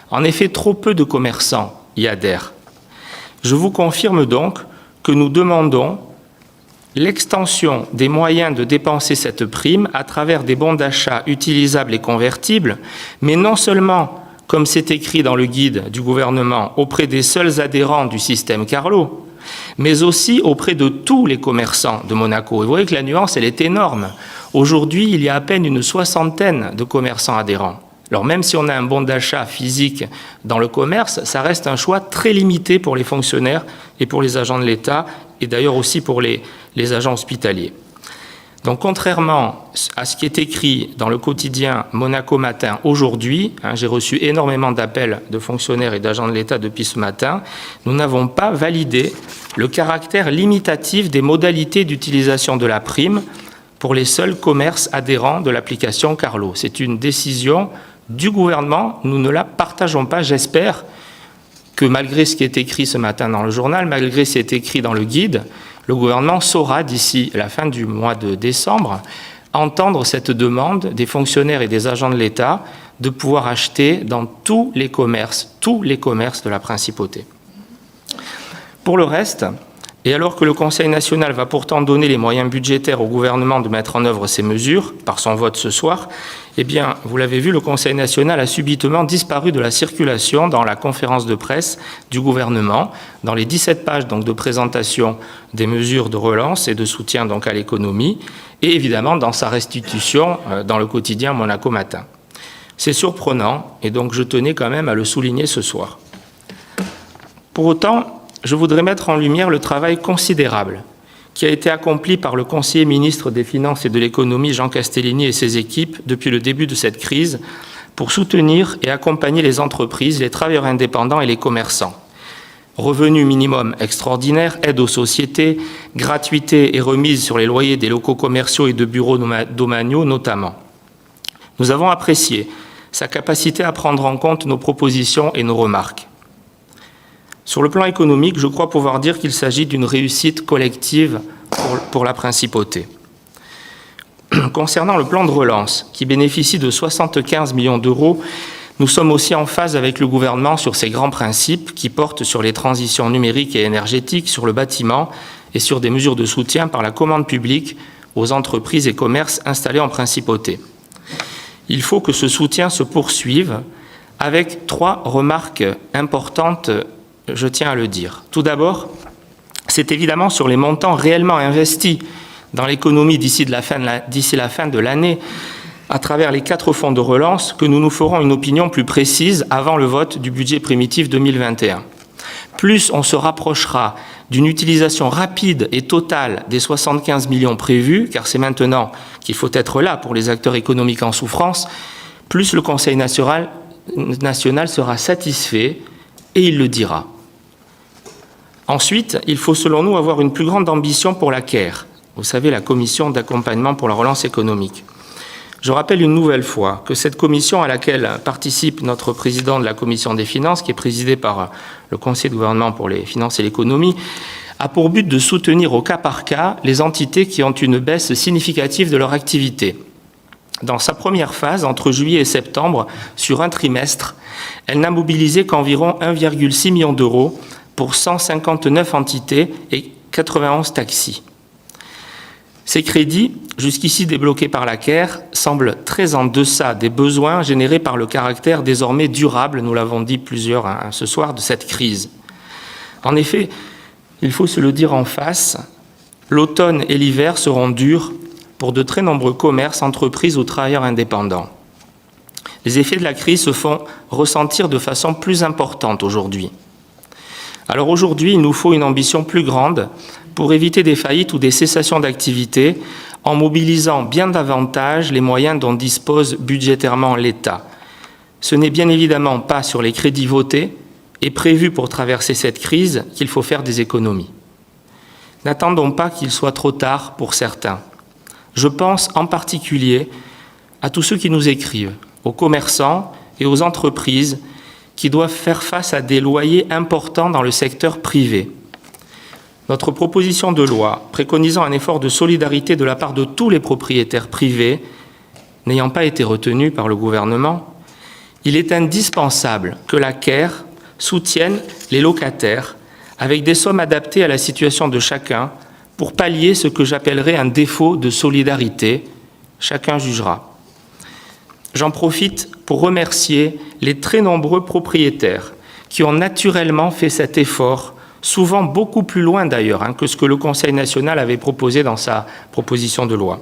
En effet, trop peu de commerçants y adhèrent. Je vous confirme donc que nous demandons l'extension des moyens de dépenser cette prime à travers des bons d'achat utilisables et convertibles, mais non seulement, comme c'est écrit dans le guide du gouvernement, auprès des seuls adhérents du système Carlo, mais aussi auprès de tous les commerçants de Monaco. Et vous voyez que la nuance, elle est énorme. Aujourd'hui, il y a à peine une 60aine de commerçants adhérents. Alors même si on a un bon d'achat physique dans le commerce, ça reste un choix très limité pour les fonctionnaires et pour les agents de l'État, et d'ailleurs aussi pour les agents hospitaliers. Donc contrairement à ce qui est écrit dans le quotidien Monaco Matin aujourd'hui, j'ai reçu énormément d'appels de fonctionnaires et d'agents de l'État depuis ce matin, nous n'avons pas validé le caractère limitatif des modalités d'utilisation de la prime pour les seuls commerces adhérents de l'application Carlo. C'est une décision du gouvernement, nous ne la partageons pas. J'espère que malgré ce qui est écrit ce matin dans le journal, malgré ce qui est écrit dans le guide, le gouvernement saura d'ici la fin du mois de décembre entendre cette demande des fonctionnaires et des agents de l'État de pouvoir acheter dans tous les commerces de la principauté. Pour le reste, et alors que le Conseil national va pourtant donner les moyens budgétaires au gouvernement de mettre en œuvre ces mesures, par son vote ce soir, eh bien, vous l'avez vu, le Conseil national a subitement disparu de la circulation dans la conférence de presse du gouvernement, dans les 17 pages donc, de présentation des mesures de relance et de soutien donc, à l'économie, et évidemment dans sa restitution dans le quotidien Monaco Matin. C'est surprenant, et donc je tenais quand même à le souligner ce soir. Pour autant, je voudrais mettre en lumière le travail considérable qui a été accompli par le conseiller ministre des Finances et de l'Économie, Jean Castellini, et ses équipes depuis le début de cette crise pour soutenir et accompagner les entreprises, les travailleurs indépendants et les commerçants. Revenu minimum extraordinaire, aide aux sociétés, gratuité et remise sur les loyers des locaux commerciaux et de bureaux domaniaux notamment. Nous avons apprécié sa capacité à prendre en compte nos propositions et nos remarques. Sur le plan économique, je crois pouvoir dire qu'il s'agit d'une réussite collective pour la principauté. Concernant le plan de relance, qui bénéficie de 75 millions d'euros, nous sommes aussi en phase avec le gouvernement sur ces grands principes qui portent sur les transitions numériques et énergétiques, sur le bâtiment et sur des mesures de soutien par la commande publique aux entreprises et commerces installés en principauté. Il faut que ce soutien se poursuive avec 3 remarques importantes, je tiens à le dire. Tout d'abord, c'est évidemment sur les montants réellement investis dans l'économie d'ici la fin de l'année, à travers les 4 fonds de relance, que nous nous ferons une opinion plus précise avant le vote du budget primitif 2021. Plus on se rapprochera d'une utilisation rapide et totale des 75 millions prévus, car c'est maintenant qu'il faut être là pour les acteurs économiques en souffrance, plus le Conseil national sera satisfait et il le dira. Ensuite, il faut selon nous avoir une plus grande ambition pour la CARE, vous savez, la Commission d'accompagnement pour la relance économique. Je rappelle une nouvelle fois que cette commission à laquelle participe notre président de la Commission des finances, qui est présidée par le conseiller de gouvernement pour les finances et l'économie, a pour but de soutenir au cas par cas les entités qui ont une baisse significative de leur activité. Dans sa première phase, entre juillet et septembre, sur un trimestre, elle n'a mobilisé qu'environ 1,6 million d'euros pour 159 entités et 91 taxis. Ces crédits, jusqu'ici débloqués par la CARE, semblent très en deçà des besoins générés par le caractère désormais durable, nous l'avons dit plusieurs ce soir, de cette crise. En effet, il faut se le dire en face, l'automne et l'hiver seront durs pour de très nombreux commerces, entreprises ou travailleurs indépendants. Les effets de la crise se font ressentir de façon plus importante aujourd'hui. Alors aujourd'hui, il nous faut une ambition plus grande pour éviter des faillites ou des cessations d'activité en mobilisant bien davantage les moyens dont dispose budgétairement l'État. Ce n'est bien évidemment pas sur les crédits votés et prévus pour traverser cette crise qu'il faut faire des économies. N'attendons pas qu'il soit trop tard pour certains. Je pense en particulier à tous ceux qui nous écrivent, aux commerçants et aux entreprises qui doivent faire face à des loyers importants dans le secteur privé. Notre proposition de loi préconisant un effort de solidarité de la part de tous les propriétaires privés, n'ayant pas été retenue par le gouvernement, il est indispensable que la CARE soutienne les locataires avec des sommes adaptées à la situation de chacun pour pallier ce que j'appellerais un défaut de solidarité. Chacun jugera. J'en profite pour remercier les très nombreux propriétaires qui ont naturellement fait cet effort, souvent beaucoup plus loin d'ailleurs que ce que le Conseil national avait proposé dans sa proposition de loi.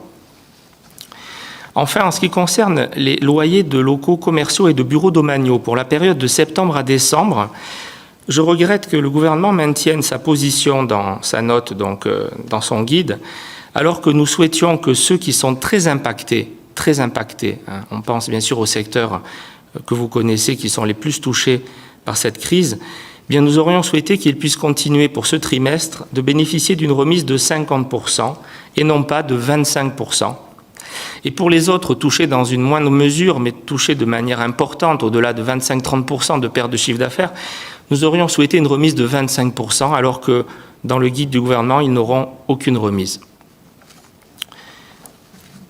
Enfin, en ce qui concerne les loyers de locaux commerciaux et de bureaux domaniaux pour la période de septembre à décembre, je regrette que le gouvernement maintienne sa position dans sa note, dans son guide, alors que nous souhaitions que ceux qui sont très impactés, on pense bien sûr aux secteurs que vous connaissez qui sont les plus touchés par cette crise, bien nous aurions souhaité qu'ils puissent continuer pour ce trimestre de bénéficier d'une remise de 50% et non pas de 25%. Et pour les autres touchés dans une moindre mesure, mais touchés de manière importante, au-delà de 25-30% de perte de chiffre d'affaires, nous aurions souhaité une remise de 25%, alors que dans le guide du gouvernement, ils n'auront aucune remise.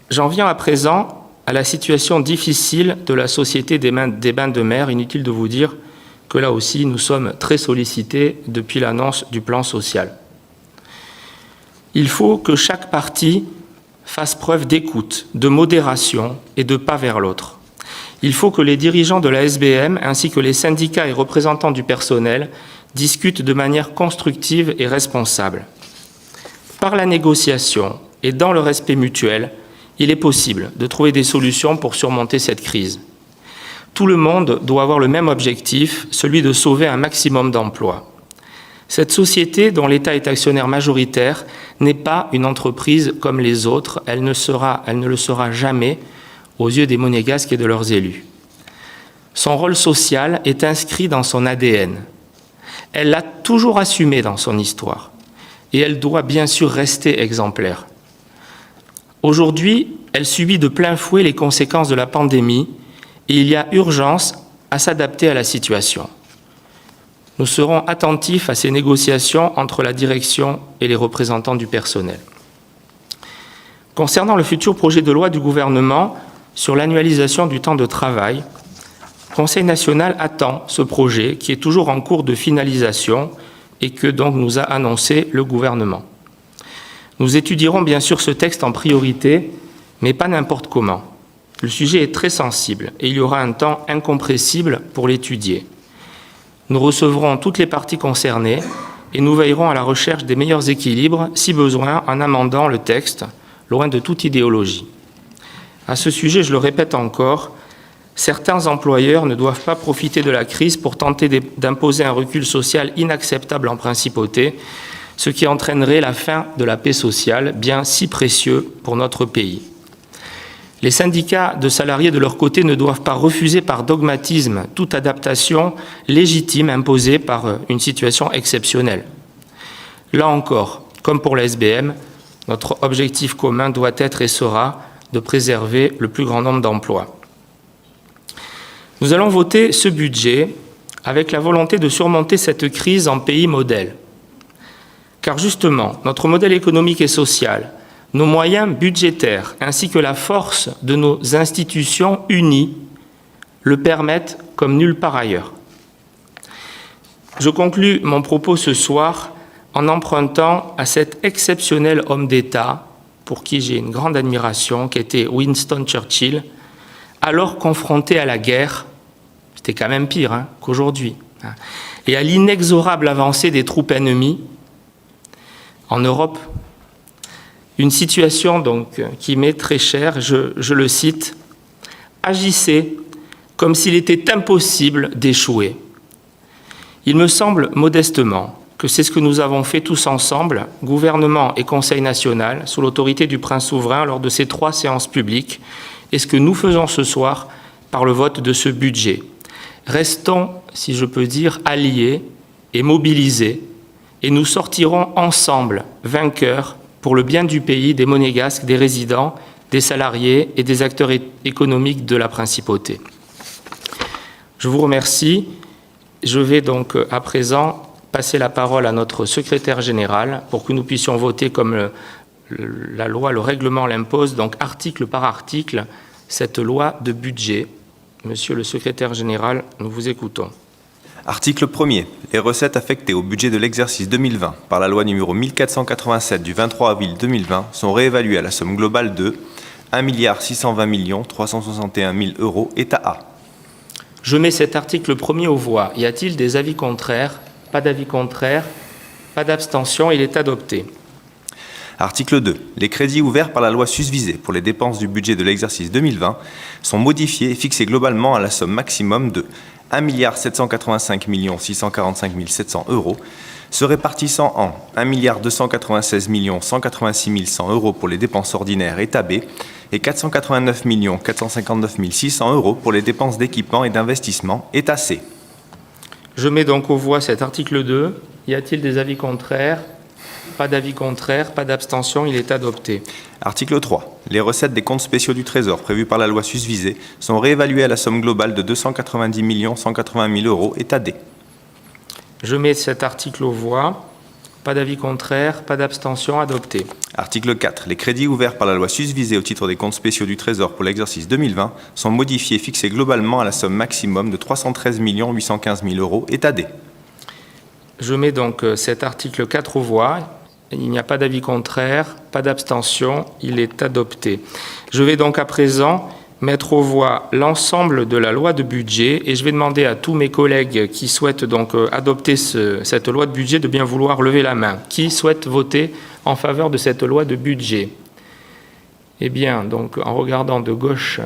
J'en viens à présent à la situation difficile de la Société des Bains de Mer. Inutile de vous dire que là aussi, nous sommes très sollicités depuis l'annonce du plan social. Il faut que chaque partie fasse preuve d'écoute, de modération et de pas vers l'autre. Il faut que les dirigeants de la SBM ainsi que les syndicats et représentants du personnel discutent de manière constructive et responsable. Par la négociation et dans le respect mutuel, il est possible de trouver des solutions pour surmonter cette crise. Tout le monde doit avoir le même objectif, celui de sauver un maximum d'emplois. Cette société, dont l'État est actionnaire majoritaire, n'est pas une entreprise comme les autres. Elle ne le sera jamais aux yeux des Monégasques et de leurs élus. Son rôle social est inscrit dans son ADN. Elle l'a toujours assumé dans son histoire. Et elle doit bien sûr rester exemplaire. Aujourd'hui, elle subit de plein fouet les conséquences de la pandémie et il y a urgence à s'adapter à la situation. Nous serons attentifs à ces négociations entre la direction et les représentants du personnel. Concernant le futur projet de loi du gouvernement sur l'annualisation du temps de travail, le Conseil national attend ce projet qui est toujours en cours de finalisation et que donc nous a annoncé le gouvernement. Nous étudierons bien sûr ce texte en priorité, mais pas n'importe comment. Le sujet est très sensible et il y aura un temps incompressible pour l'étudier. Nous recevrons toutes les parties concernées et nous veillerons à la recherche des meilleurs équilibres, si besoin, en amendant le texte, loin de toute idéologie. À ce sujet, je le répète encore, certains employeurs ne doivent pas profiter de la crise pour tenter d'imposer un recul social inacceptable en principauté, ce qui entraînerait la fin de la paix sociale, bien si précieux pour notre pays. Les syndicats de salariés, de leur côté, ne doivent pas refuser par dogmatisme toute adaptation légitime imposée par une situation exceptionnelle. Là encore, comme pour la SBM, notre objectif commun doit être et sera de préserver le plus grand nombre d'emplois. Nous allons voter ce budget avec la volonté de surmonter cette crise en pays modèle. Car justement, notre modèle économique et social, nos moyens budgétaires ainsi que la force de nos institutions unies le permettent comme nulle part ailleurs. Je conclus mon propos ce soir en empruntant à cet exceptionnel homme d'État, pour qui j'ai une grande admiration, qui était Winston Churchill, alors confronté à la guerre, c'était quand même pire qu'aujourd'hui, et à l'inexorable avancée des troupes ennemies en Europe. Une situation donc qui m'est très chère, je le cite, « Agissez comme s'il était impossible d'échouer. » Il me semble modestement que c'est ce que nous avons fait tous ensemble, gouvernement et Conseil national, sous l'autorité du prince souverain lors de ces 3 séances publiques, et ce que nous faisons ce soir par le vote de ce budget. Restons, si je peux dire, alliés et mobilisés, et nous sortirons ensemble vainqueurs pour le bien du pays, des Monégasques, des résidents, des salariés et des acteurs économiques de la principauté. Je vous remercie. Je vais donc à présent passer la parole à notre secrétaire général pour que nous puissions voter comme la loi, le règlement l'impose, donc article par article, cette loi de budget. Monsieur le secrétaire général, nous vous écoutons. Article 1er. Les recettes affectées au budget de l'exercice 2020 par la loi numéro 1487 du 23 avril 2020 sont réévaluées à la somme globale de 1 620 361 000 euros, État A. Je mets cet article 1er aux voix. Y a-t-il des avis contraires? Pas d'avis contraire, pas d'abstention, il est adopté. Article 2. Les crédits ouverts par la loi susvisée pour les dépenses du budget de l'exercice 2020 sont modifiés et fixés globalement à la somme maximum de 1 785 645 700 euros, se répartissant en 1 296 186 100 euros pour les dépenses ordinaires État B et 489 459 600 euros pour les dépenses d'équipement et d'investissement État C. Je mets donc aux voix cet article 2. Y a-t-il des avis contraires? Pas d'avis contraire, pas d'abstention, il est adopté. Article 3. Les recettes des comptes spéciaux du Trésor prévues par la loi susvisée sont réévaluées à la somme globale de 290 180 000 euros, État D. Je mets cet article aux voix. Pas d'avis contraire, pas d'abstention, adopté. Article 4. Les crédits ouverts par la loi susvisée au titre des comptes spéciaux du Trésor pour l'exercice 2020 sont modifiés et fixés globalement à la somme maximum de 313 815 000 euros, État D. Je mets donc cet article 4 aux voix. Il n'y a pas d'avis contraire, pas d'abstention, il est adopté. Je vais donc à présent mettre aux voix l'ensemble de la loi de budget et je vais demander à tous mes collègues qui souhaitent donc adopter cette loi de budget de bien vouloir lever la main. Qui souhaite voter en faveur de cette loi de budget? Eh bien, donc en regardant de gauche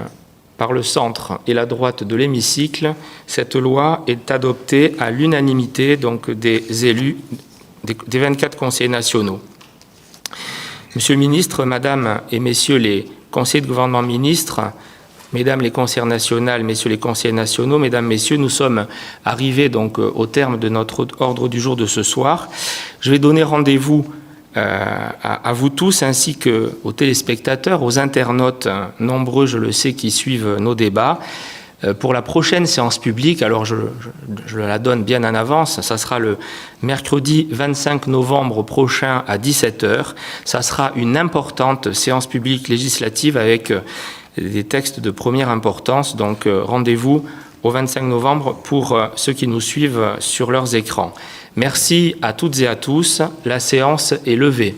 par le centre et la droite de l'hémicycle, cette loi est adoptée à l'unanimité donc des élus des 24 conseillers nationaux. Monsieur le ministre, Madame et Messieurs les conseillers de gouvernement ministres, Mesdames les conseillères nationales, Messieurs les conseillers nationaux, Mesdames, Messieurs, nous sommes arrivés donc au terme de notre ordre du jour de ce soir. Je vais donner rendez-vous à vous tous ainsi qu'aux téléspectateurs, aux internautes nombreux, je le sais, qui suivent nos débats. Pour la prochaine séance publique, alors je la donne bien en avance, ça sera le mercredi 25 novembre prochain à 17h. Ça sera une importante séance publique législative avec des textes de première importance. Donc rendez-vous au 25 novembre pour ceux qui nous suivent sur leurs écrans. Merci à toutes et à tous. La séance est levée.